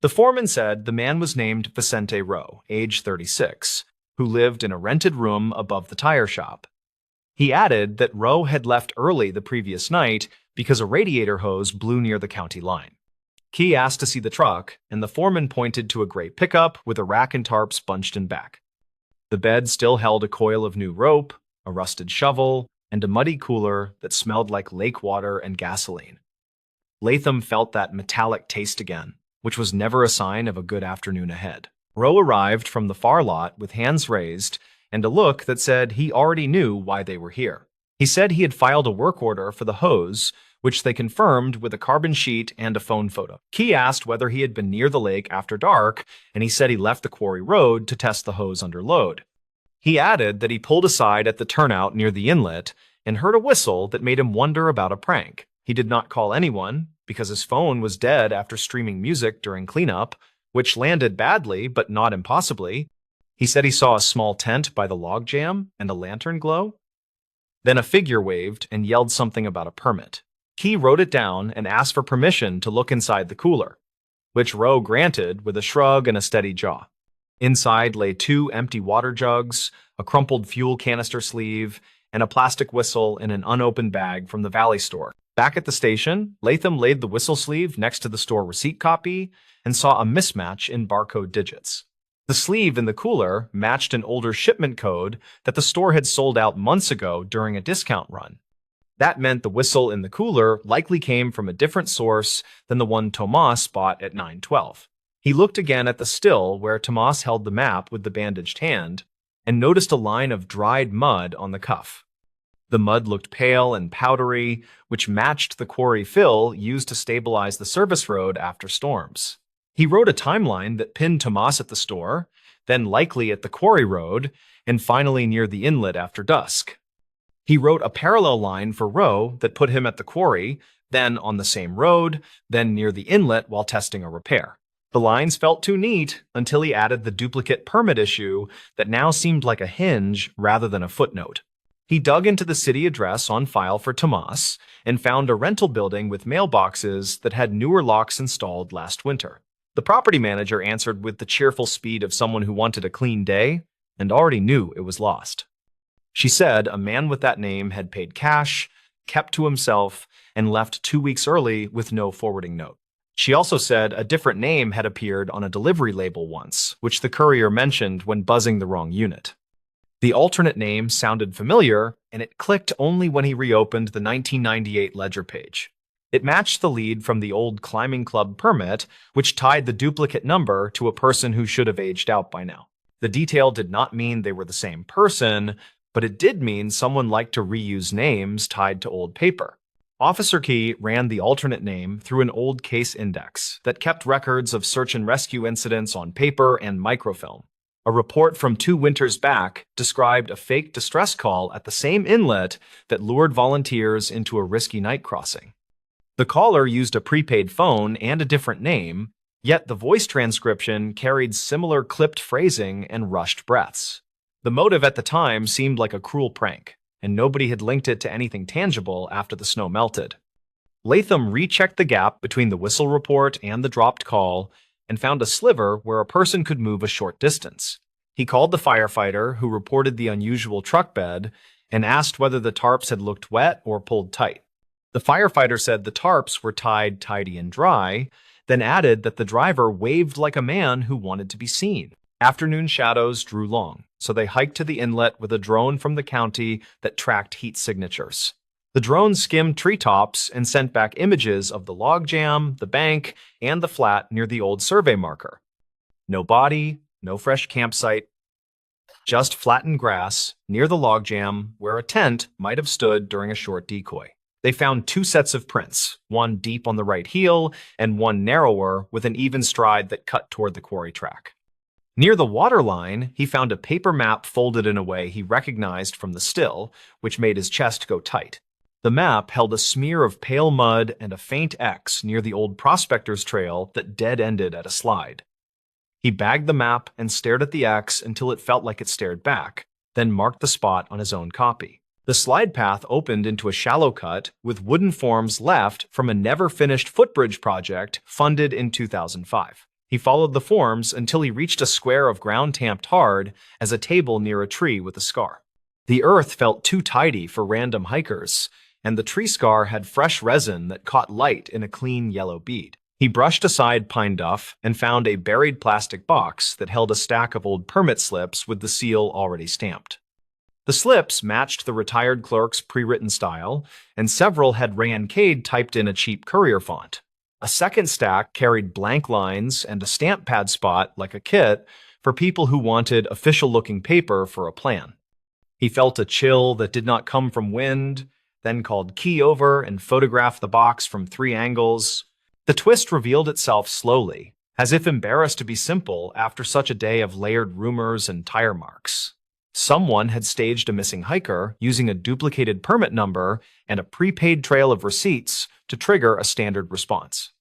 The foreman said the man was named Vicente Rowe, age 36, who lived in a rented room above the tire shop. He added that Rowe had left early the previous night because a radiator hose blew near the county line. Key asked to see the truck, and the foreman pointed to a gray pickup with a rack and tarps bunched in back. The bed still held a coil of new rope, a rusted shovel, and a muddy cooler that smelled like lake water and gasoline. Latham felt that metallic taste again, which was never a sign of a good afternoon ahead. Rowe arrived from the far lot with hands raised and a look that said he already knew why they were here. He said he had filed a work order for the hose, which they confirmed with a carbon sheet and a phone photo. Key asked whether he had been near the lake after dark, and he said he left the quarry road to test the hose under load. He added that he pulled aside at the turnout near the inlet and heard a whistle that made him wonder about a prank. He did not call anyone because his phone was dead after streaming music during cleanup, which landed badly but not impossibly. He said he saw a small tent by the log jam and a lantern glow. Then a figure waved and yelled something about a permit. Key wrote it down and asked for permission to look inside the cooler, which Rowe granted with a shrug and a steady jaw. Inside lay 2 empty water jugs, a crumpled fuel canister sleeve, and a plastic whistle in an unopened bag from the Valley store. Back at the station, Latham laid the whistle sleeve next to the store receipt copy and saw a mismatch in barcode digits. The sleeve in the cooler matched an older shipment code that the store had sold out months ago during a discount run. That meant the whistle in the cooler likely came from a different source than the one Tomas bought at 912. He looked again at the still where Tomas held the map with the bandaged hand and noticed a line of dried mud on the cuff. The mud looked pale and powdery, which matched the quarry fill used to stabilize the service road after storms. He wrote a timeline that pinned Tomas at the store, then likely at the quarry road, and finally near the inlet after dusk. He wrote a parallel line for Rowe that put him at the quarry, then on the same road, then near the inlet while testing a repair. The lines felt too neat until he added the duplicate permit issue that now seemed like a hinge rather than a footnote. He dug into the city address on file for Tomas and found a rental building with mailboxes that had newer locks installed last winter. The property manager answered with the cheerful speed of someone who wanted a clean day and already knew it was lost. She said a man with that name had paid cash, kept to himself, and left 2 weeks early with no forwarding note. She also said a different name had appeared on a delivery label once, which the courier mentioned when buzzing the wrong unit. The alternate name sounded familiar, and it clicked only when he reopened the 1998 ledger page. It matched the lead from the old climbing club permit, which tied the duplicate number to a person who should have aged out by now. The detail did not mean they were the same person, but it did mean someone liked to reuse names tied to old paper. Officer Key ran the alternate name through an old case index that kept records of search and rescue incidents on paper and microfilm. A report from 2 winters back described a fake distress call at the same inlet that lured volunteers into a risky night crossing. The caller used a prepaid phone and a different name, yet the voice transcription carried similar clipped phrasing and rushed breaths. The motive at the time seemed like a cruel prank, and nobody had linked it to anything tangible after the snow melted. Latham rechecked the gap between the whistle report and the dropped call and found a sliver where a person could move a short distance. He called the firefighter, who reported the unusual truck bed, and asked whether the tarps had looked wet or pulled tight. The firefighter said the tarps were tied tidy and dry, then added that the driver waved like a man who wanted to be seen. Afternoon shadows drew long, so they hiked to the inlet with a drone from the county that tracked heat signatures. The drone skimmed treetops and sent back images of the logjam, the bank, and the flat near the old survey marker. No body, no fresh campsite, just flattened grass near the logjam where a tent might have stood during a short decoy. They found 2 sets of prints, one deep on the right heel and one narrower with an even stride that cut toward the quarry track. Near the waterline, he found a paper map folded in a way he recognized from the still, which made his chest go tight. The map held a smear of pale mud and a faint X near the old prospector's trail that dead-ended at a slide. He bagged the map and stared at the X until it felt like it stared back, then marked the spot on his own copy. The slide path opened into a shallow cut with wooden forms left from a never-finished footbridge project funded in 2005. He followed the forms until he reached a square of ground tamped hard as a table near a tree with a scar. The earth felt too tidy for random hikers, and the tree scar had fresh resin that caught light in a clean yellow bead. He brushed aside pine duff and found a buried plastic box that held a stack of old permit slips with the seal already stamped. The slips matched the retired clerk's pre-written style, and several had Rayan Cade typed in a cheap courier font. A second stack carried blank lines and a stamp pad spot like a kit for people who wanted official-looking paper for a plan. He felt a chill that did not come from wind, then called Key over and photographed the box from 3 angles. The twist revealed itself slowly, as if embarrassed to be simple after such a day of layered rumors and tire marks. Someone had staged a missing hiker using a duplicated permit number and a prepaid trail of receipts to trigger a standard response.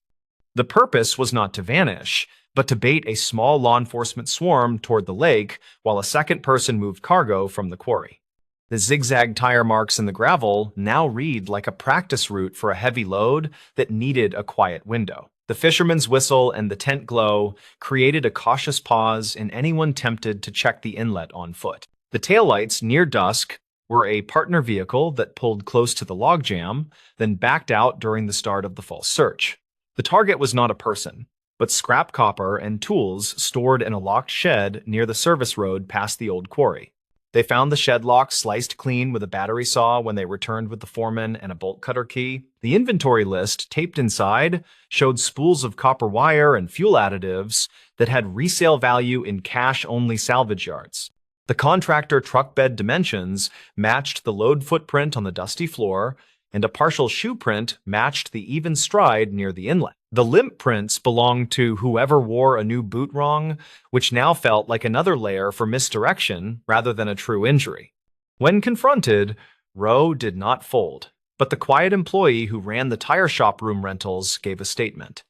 The purpose was not to vanish, but to bait a small law enforcement swarm toward the lake while a second person moved cargo from the quarry. The zigzag tire marks in the gravel now read like a practice route for a heavy load that needed a quiet window. The fisherman's whistle and the tent glow created a cautious pause in anyone tempted to check the inlet on foot. The taillights near dusk were a partner vehicle that pulled close to the logjam, then backed out during the start of the false search. The target was not a person, but scrap copper and tools stored in a locked shed near the service road past the old quarry. They found the shed lock sliced clean with a battery saw when they returned with the foreman and a bolt cutter key. The inventory list, taped inside, showed spools of copper wire and fuel additives that had resale value in cash-only salvage yards. The contractor truck bed dimensions matched the load footprint on the dusty floor, and a partial shoe print matched the even stride near the inlet. The limp prints belonged to whoever wore a new boot wrong, which now felt like another layer for misdirection rather than a true injury. When confronted, Rowe did not fold, but the quiet employee who ran the tire shop room rentals gave a statement.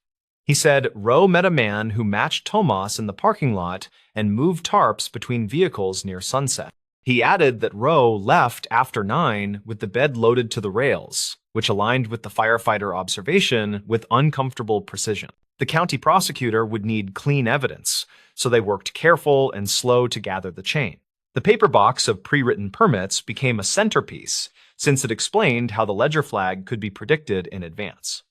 He said Rowe met a man who matched Tomas in the parking lot and moved tarps between vehicles near sunset. He added that Rowe left after 9 with the bed loaded to the rails, which aligned with the firefighter observation with uncomfortable precision. The county prosecutor would need clean evidence, so they worked careful and slow to gather the chain. The paper box of pre-written permits became a centerpiece, since it explained how the ledger flag could be predicted in advance.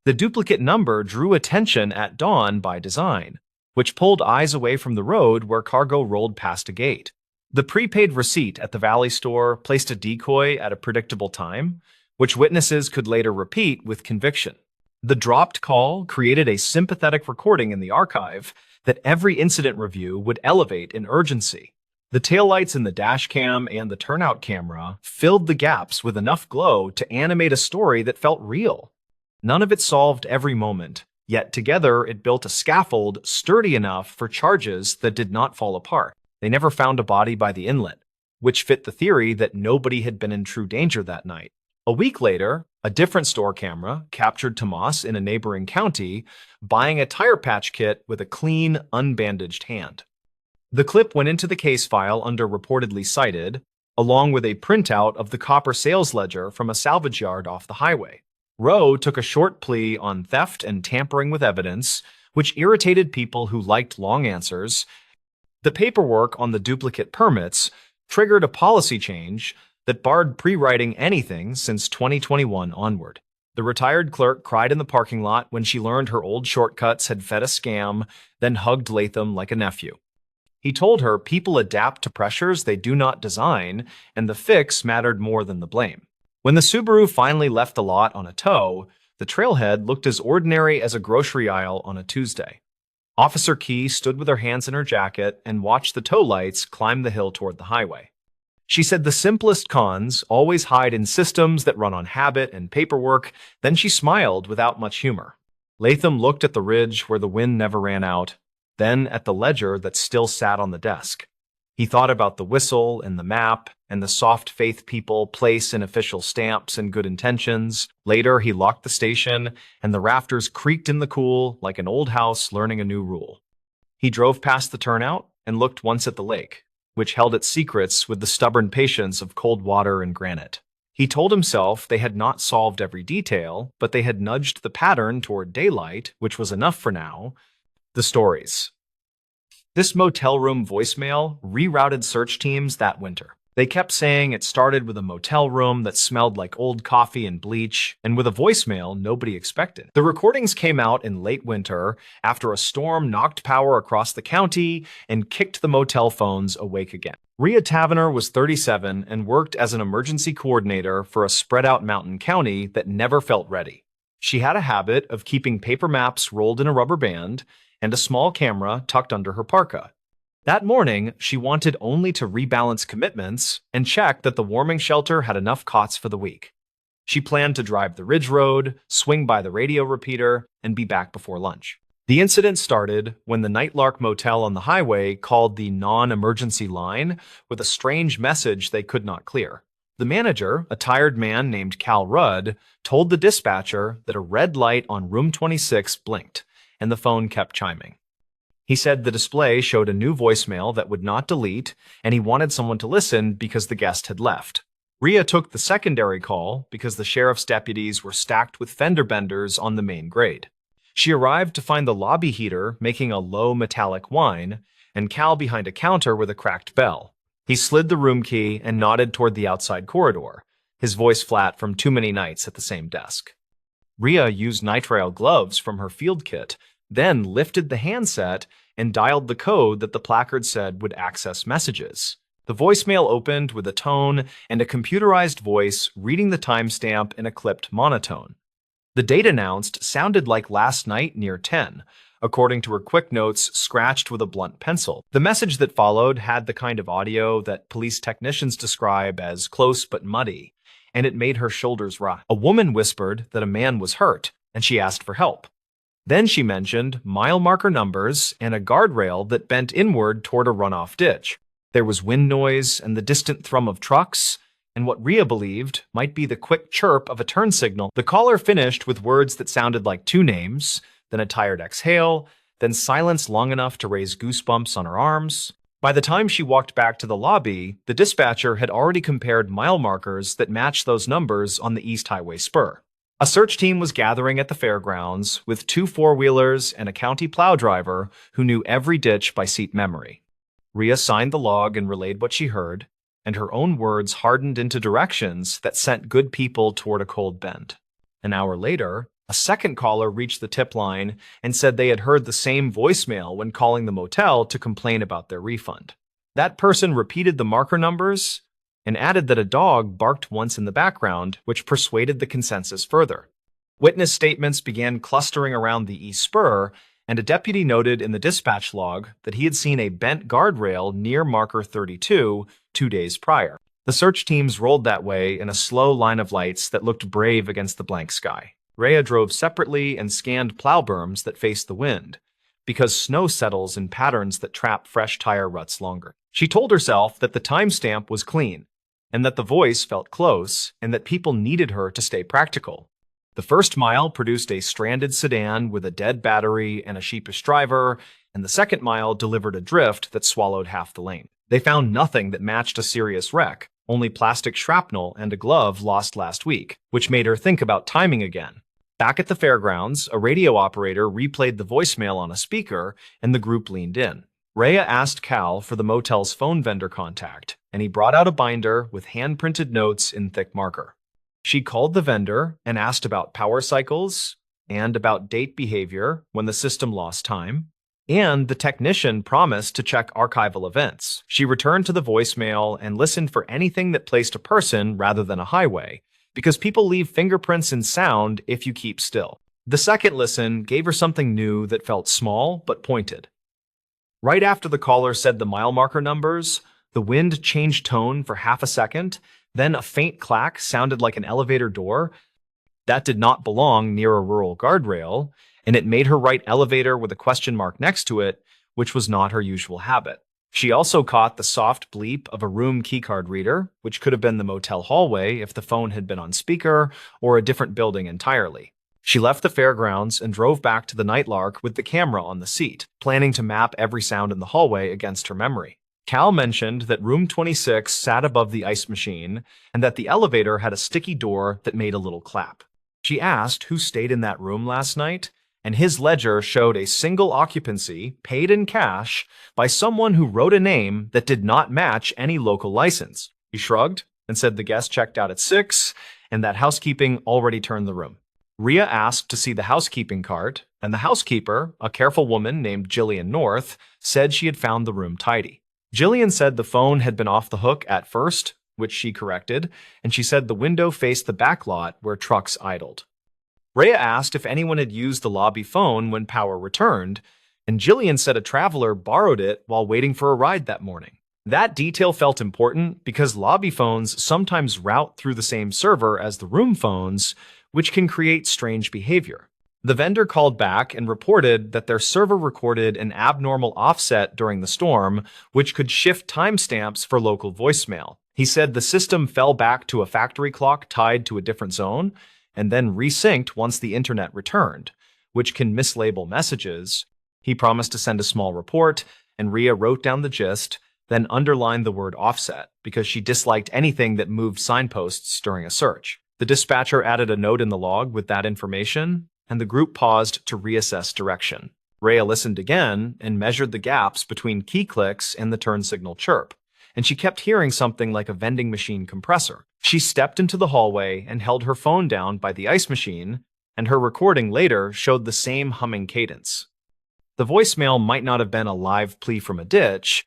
The duplicate number drew attention at dawn by design, which pulled eyes away from the road where cargo rolled past a gate. The prepaid receipt at the Valley store placed a decoy at a predictable time, which witnesses could later repeat with conviction. The dropped call created a sympathetic recording in the archive that every incident review would elevate in urgency. The taillights in the dash cam and the turnout camera filled the gaps with enough glow to animate a story that felt real. None of it solved every moment, yet together it built a scaffold sturdy enough for charges that did not fall apart. They never found a body by the inlet, which fit the theory that nobody had been in true danger that night. A week later, a different store camera captured Tomas in a neighboring county buying a tire patch kit with a clean, unbandaged hand. The clip went into the case file under reportedly cited, along with a printout of the copper sales ledger from a salvage yard off the highway. Rowe took a short plea on theft and tampering with evidence, which irritated people who liked long answers. The paperwork on the duplicate permits triggered a policy change that barred pre-writing anything since 2021 onward. The retired clerk cried in the parking lot when she learned her old shortcuts had fed a scam, then hugged Latham like a nephew. He told her people adapt to pressures they do not design, and the fix mattered more than the blame. When the Subaru finally left the lot on a tow, the trailhead looked as ordinary as a grocery aisle on a Tuesday. Officer Key stood with her hands in her jacket and watched the tow lights climb the hill toward the highway. She said the simplest cons always hide in systems that run on habit and paperwork. Then she smiled without much humor. Latham looked at the ridge where the wind never ran out, then at the ledger that still sat on the desk. He thought about the whistle and the map and the soft faith people place in official stamps and good intentions. Later, he locked the station, and the rafters creaked in the cool like an old house learning a new rule. He drove past the turnout and looked once at the lake, which held its secrets with the stubborn patience of cold water and granite. He told himself they had not solved every detail, but they had nudged the pattern toward daylight, which was enough for now. The stories. This motel room voicemail rerouted search teams that winter. They kept saying it started with a motel room that smelled like old coffee and bleach, and with a voicemail nobody expected. The recordings came out in late winter after a storm knocked power across the county and kicked the motel phones awake again. Rhea Tavener was 37 and worked as an emergency coordinator for a spread-out mountain county that never felt ready. She had a habit of keeping paper maps rolled in a rubber band and a small camera tucked under her parka. That morning, she wanted only to rebalance commitments and check that the warming shelter had enough cots for the week. She planned to drive the Ridge Road, swing by the radio repeater, and be back before lunch. The incident started when the Nightlark Motel on the highway called the non-emergency line with a strange message they could not clear. The manager, a tired man named Cal Rudd, told the dispatcher that a red light on room 26 blinked, and the phone kept chiming. He said the display showed a new voicemail that would not delete, and he wanted someone to listen because the guest had left. Rhea took the secondary call because the sheriff's deputies were stacked with fender benders on the main grade. She arrived to find the lobby heater making a low metallic whine, and Cal behind a counter with a cracked bell. He slid the room key and nodded toward the outside corridor, his voice flat from too many nights at the same desk. Rhea used nitrile gloves from her field kit, then lifted the handset and dialed the code that the placard said would access messages. The voicemail opened with a tone and a computerized voice reading the timestamp in a clipped monotone. The date announced sounded like last night near 10, according to her quick notes scratched with a blunt pencil. The message that followed had the kind of audio that police technicians describe as close but muddy, and it made her shoulders rise. A woman whispered that a man was hurt, and she asked for help. Then she mentioned mile marker numbers and a guardrail that bent inward toward a runoff ditch. There was wind noise and the distant thrum of trucks, and what Rhea believed might be the quick chirp of a turn signal. The caller finished with words that sounded like two names, then a tired exhale, then silence long enough to raise goosebumps on her arms. By the time she walked back to the lobby, the dispatcher had already compared mile markers that matched those numbers on the East Highway spur. A search team was gathering at the fairgrounds with 2 four-wheelers and a county plow driver who knew every ditch by seat memory. Rhea signed the log and relayed what she heard, and her own words hardened into directions that sent good people toward a cold bend. An hour later, a second caller reached the tip line and said they had heard the same voicemail when calling the motel to complain about their refund. That person repeated the marker numbers and added that a dog barked once in the background, which persuaded the consensus further. Witness statements began clustering around the East Spur, and a deputy noted in the dispatch log that he had seen a bent guardrail near marker 32 2 days prior. The search teams rolled that way in a slow line of lights that looked brave against the blank sky. Rhea drove separately and scanned plow berms that faced the wind, because snow settles in patterns that trap fresh tire ruts longer. She told herself that the timestamp was clean, and that the voice felt close, and that people needed her to stay practical. The first mile produced a stranded sedan with a dead battery and a sheepish driver, and the second mile delivered a drift that swallowed half the lane. They found nothing that matched a serious wreck, only plastic shrapnel and a glove lost last week, which made her think about timing again. Back at the fairgrounds, a radio operator replayed the voicemail on a speaker, and the group leaned in. Rhea asked Cal for the motel's phone vendor contact, and he brought out a binder with hand-printed notes in thick marker. She called the vendor and asked about power cycles and about date behavior when the system lost time, and the technician promised to check archival events. She returned to the voicemail and listened for anything that placed a person rather than a highway, because people leave fingerprints in sound if you keep still. The second listen gave her something new that felt small but pointed. Right after the caller said the mile marker numbers, the wind changed tone for half a second, then a faint clack sounded like an elevator door. That did not belong near a rural guardrail, and it made her write elevator with a question mark next to it, which was not her usual habit. She also caught the soft bleep of a room keycard reader, which could have been the motel hallway if the phone had been on speaker, or a different building entirely. She left the fairgrounds and drove back to the Nightlark with the camera on the seat, planning to map every sound in the hallway against her memory. Cal mentioned that room 26 sat above the ice machine and that the elevator had a sticky door that made a little clap. She asked who stayed in that room last night, and his ledger showed a single occupancy, paid in cash, by someone who wrote a name that did not match any local license. He shrugged and said the guest checked out at 6 and that housekeeping already turned the room. Rhea asked to see the housekeeping cart, and the housekeeper, a careful woman named Jillian North, said she had found the room tidy. Jillian said the phone had been off the hook at first, which she corrected, and she said the window faced the back lot where trucks idled. Rhea asked if anyone had used the lobby phone when power returned, and Jillian said a traveler borrowed it while waiting for a ride that morning. That detail felt important because lobby phones sometimes route through the same server as the room phones, which can create strange behavior. The vendor called back and reported that their server recorded an abnormal offset during the storm, which could shift timestamps for local voicemail. He said the system fell back to a factory clock tied to a different zone, and then resynced once the internet returned, which can mislabel messages. He promised to send a small report, and Rhea wrote down the gist, then underlined the word offset because she disliked anything that moved signposts during a search. The dispatcher added a note in the log with that information, and the group paused to reassess direction. Rhea listened again and measured the gaps between key clicks and the turn signal chirp, and she kept hearing something like a vending machine compressor. She stepped into the hallway and held her phone down by the ice machine, and her recording later showed the same humming cadence. The voicemail might not have been a live plea from a ditch,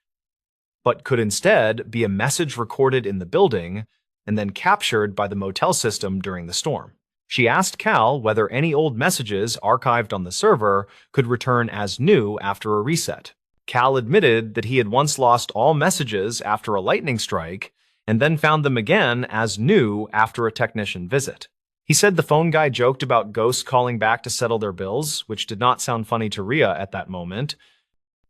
but could instead be a message recorded in the building and then captured by the motel system during the storm. She asked Cal whether any old messages archived on the server could return as new after a reset. Cal admitted that he had once lost all messages after a lightning strike and then found them again as new after a technician visit. He said the phone guy joked about ghosts calling back to settle their bills, which did not sound funny to Rhea at that moment.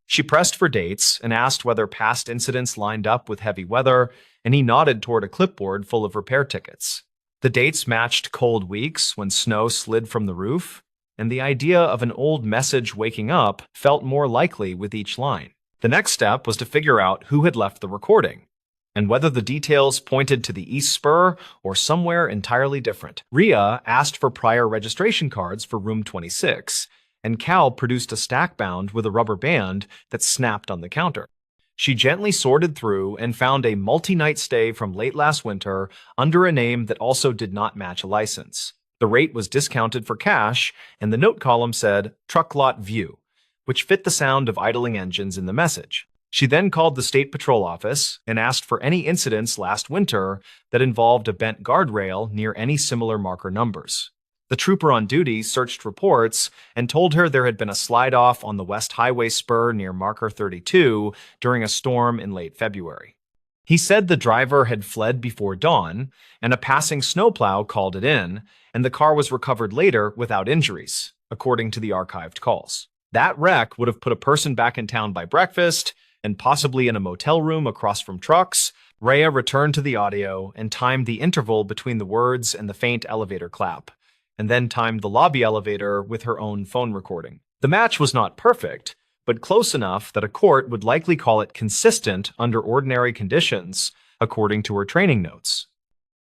She pressed for dates and asked whether past incidents lined up with heavy weather, and he nodded toward a clipboard full of repair tickets. The dates matched cold weeks when snow slid from the roof, and the idea of an old message waking up felt more likely with each line. The next step was to figure out who had left the recording, and whether the details pointed to the East Spur or somewhere entirely different. Rhea asked for prior registration cards for room 26, and Cal produced a stack bound with a rubber band that snapped on the counter. She gently sorted through and found a multi-night stay from late last winter under a name that also did not match a license. The rate was discounted for cash, and the note column said, "Truck Lot View," which fit the sound of idling engines in the message. She then called the State Patrol office and asked for any incidents last winter that involved a bent guardrail near any similar marker numbers. The trooper on duty searched reports and told her there had been a slide-off on the West Highway spur near marker 32 during a storm in late February. He said the driver had fled before dawn, and a passing snowplow called it in, and the car was recovered later without injuries, according to the archived calls. That wreck would have put a person back in town by breakfast, and possibly in a motel room across from trucks. Rhea returned to the audio and timed the interval between the words and the faint elevator clap, and then timed the lobby elevator with her own phone recording. The match was not perfect, but close enough that a court would likely call it consistent under ordinary conditions, according to her training notes.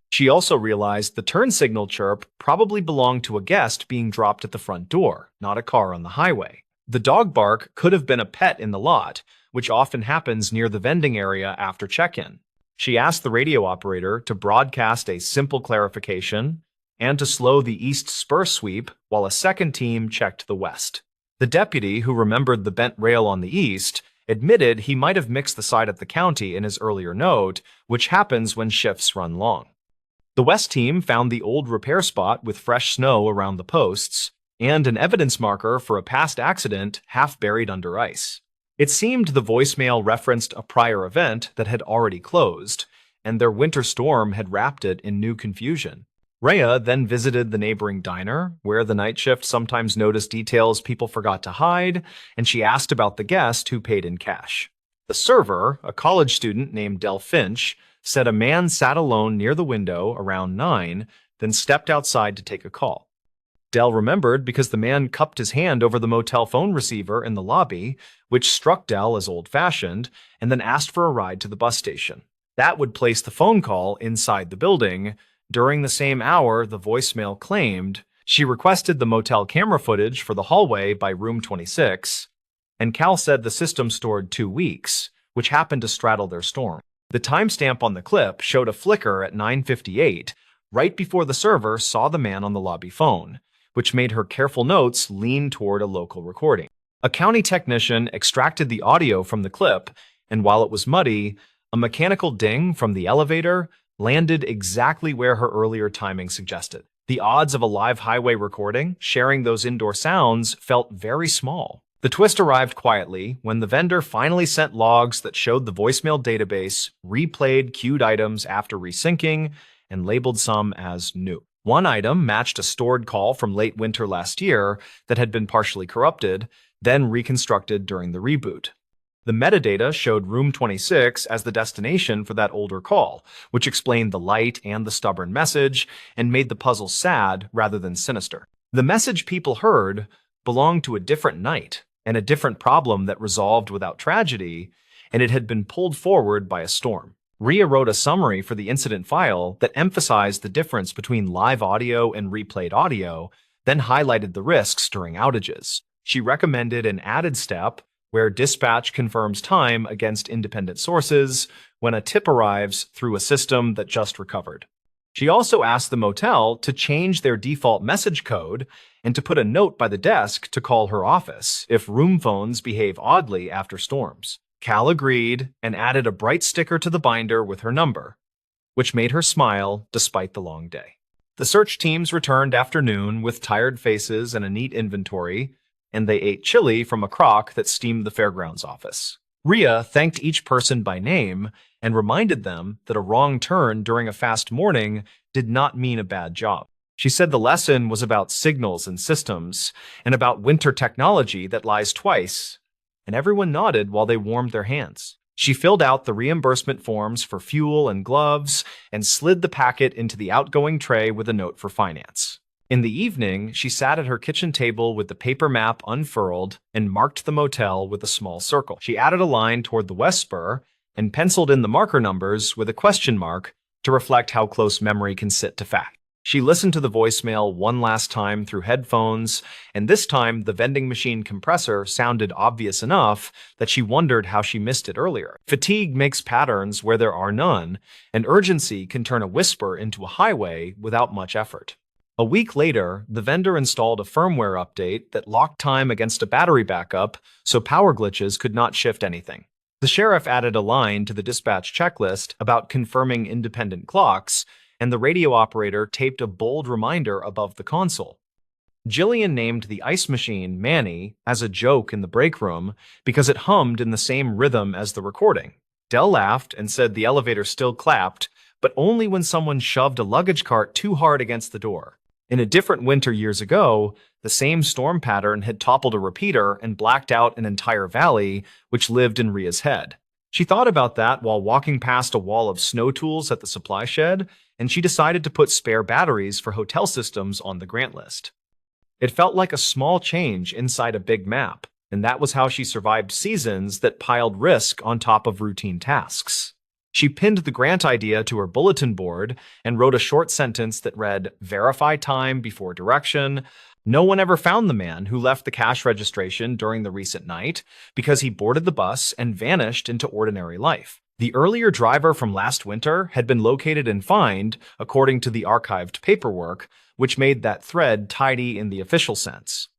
She also realized the turn signal chirp probably belonged to a guest being dropped at the front door, not a car on the highway. The dog bark could have been a pet in the lot, which often happens near the vending area after check-in. She asked the radio operator to broadcast a simple clarification and to slow the east spur sweep while a second team checked the west. The deputy, who remembered the bent rail on the east, admitted he might have mixed the side of the county in his earlier note, which happens when shifts run long. The west team found the old repair spot with fresh snow around the posts and an evidence marker for a past accident half buried under ice. It seemed the voicemail referenced a prior event that had already closed, and their winter storm had wrapped it in new confusion. Rhea then visited the neighboring diner, where the night shift sometimes noticed details people forgot to hide, and she asked about the guest who paid in cash. The server, a college student named Del Finch, said a man sat alone near the window around 9, then stepped outside to take a call. Del remembered because the man cupped his hand over the motel phone receiver in the lobby, which struck Del as old-fashioned, and then asked for a ride to the bus station. That would place the phone call inside the building. During the same hour, the voicemail claimed she requested the motel camera footage for the hallway by room 26, and Cal said the system stored 2 weeks, which happened to straddle their storm. The timestamp on the clip showed a flicker at 9:58, right before the server saw the man on the lobby phone, which made her careful notes lean toward a local recording. A county technician extracted the audio from the clip, and while it was muddy, a mechanical ding from the elevator landed exactly where her earlier timing suggested. The odds of a live highway recording sharing those indoor sounds felt very small. The twist arrived quietly when the vendor finally sent logs that showed the voicemail database replayed queued items after resyncing and labeled some as new. One item matched a stored call from late winter last year that had been partially corrupted, then reconstructed during the reboot. The metadata showed room 26 as the destination for that older call, which explained the light and the stubborn message and made the puzzle sad rather than sinister. The message people heard belonged to a different night and a different problem that resolved without tragedy, and it had been pulled forward by a storm. Rhea wrote a summary for the incident file that emphasized the difference between live audio and replayed audio, then highlighted the risks during outages. She recommended an added step where dispatch confirms time against independent sources when a tip arrives through a system that just recovered. She also asked the motel to change their default message code and to put a note by the desk to call her office if room phones behave oddly after storms. Cal agreed and added a bright sticker to the binder with her number, which made her smile despite the long day. The search teams returned after noon with tired faces and a neat inventory, and they ate chili from a crock that steamed the fairgrounds office. Rhea thanked each person by name and reminded them that a wrong turn during a fast morning did not mean a bad job. She said the lesson was about signals and systems and about winter technology that lies twice, and everyone nodded while they warmed their hands. She filled out the reimbursement forms for fuel and gloves and slid the packet into the outgoing tray with a note for finance. In the evening, she sat at her kitchen table with the paper map unfurled and marked the motel with a small circle. She added a line toward the west spur and penciled in the marker numbers with a question mark to reflect how close memory can sit to fact. She listened to the voicemail one last time through headphones, and this time the vending machine compressor sounded obvious enough that she wondered how she missed it earlier. Fatigue makes patterns where there are none, and urgency can turn a whisper into a highway without much effort. A week later, the vendor installed a firmware update that locked time against a battery backup so power glitches could not shift anything. The sheriff added a line to the dispatch checklist about confirming independent clocks, and the radio operator taped a bold reminder above the console. Jillian named the ice machine Manny as a joke in the break room because it hummed in the same rhythm as the recording. Dell laughed and said the elevator still clapped, but only when someone shoved a luggage cart too hard against the door. In a different winter years ago, the same storm pattern had toppled a repeater and blacked out an entire valley, which lived in Rhea's head. She thought about that while walking past a wall of snow tools at the supply shed, and she decided to put spare batteries for hotel systems on the grant list. It felt like a small change inside a big map, and that was how she survived seasons that piled risk on top of routine tasks. She pinned the grant idea to her bulletin board and wrote a short sentence that read, "Verify time before direction." No one ever found the man who left the cash registration during the recent night because he boarded the bus and vanished into ordinary life. The earlier driver from last winter had been located and fined, according to the archived paperwork, which made that thread tidy in the official sense.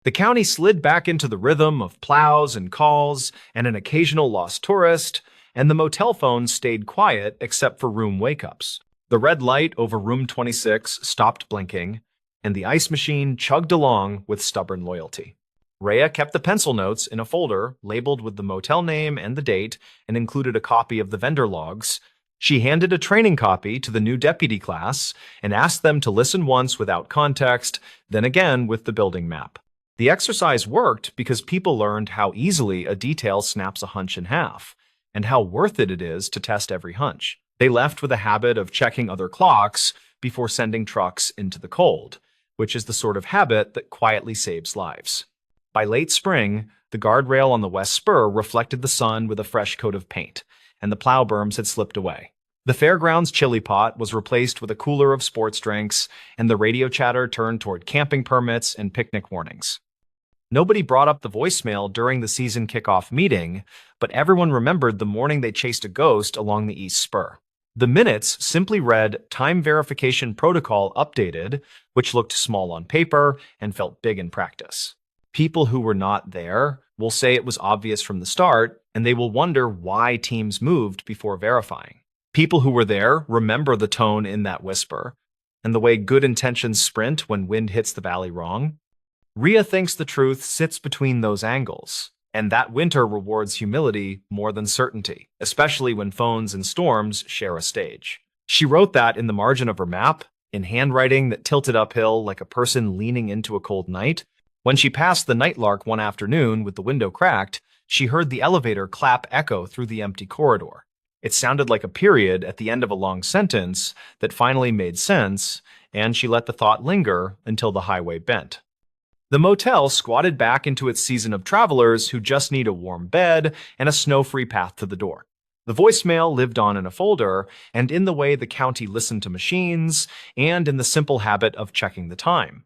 The county slid back into the rhythm of plows and calls and an occasional lost tourist, and the motel phone stayed quiet except for room wake-ups. The red light over room 26 stopped blinking, and the ice machine chugged along with stubborn loyalty. Rhea kept the pencil notes in a folder labeled with the motel name and the date and included a copy of the vendor logs. She handed a training copy to the new deputy class and asked them to listen once without context, then again with the building map. The exercise worked because people learned how easily a detail snaps a hunch in half, and how worth it is to test every hunch. They left with a habit of checking other clocks before sending trucks into the cold, which is the sort of habit that quietly saves lives. By late spring, the guardrail on the west spur reflected the sun with a fresh coat of paint, and the plow berms had slipped away. The fairgrounds chili pot was replaced with a cooler of sports drinks, and the radio chatter turned toward camping permits and picnic warnings. Nobody brought up the voicemail during the season kickoff meeting, but everyone remembered the morning they chased a ghost along the east spur. The minutes simply read "Time Verification Protocol Updated," which looked small on paper and felt big in practice. People who were not there will say it was obvious from the start, and they will wonder why teams moved before verifying. People who were there remember the tone in that whisper, and the way good intentions sprint when wind hits the valley wrong. Rhea thinks the truth sits between those angles, and that winter rewards humility more than certainty, especially when phones and storms share a stage. She wrote that in the margin of her map, in handwriting that tilted uphill like a person leaning into a cold night. When she passed the Nightlark one afternoon with the window cracked, she heard the elevator clap echo through the empty corridor. It sounded like a period at the end of a long sentence that finally made sense, and she let the thought linger until the highway bent. The motel squatted back into its season of travelers who just need a warm bed and a snow-free path to the door. The voicemail lived on in a folder, and in the way the county listened to machines, and in the simple habit of checking the time.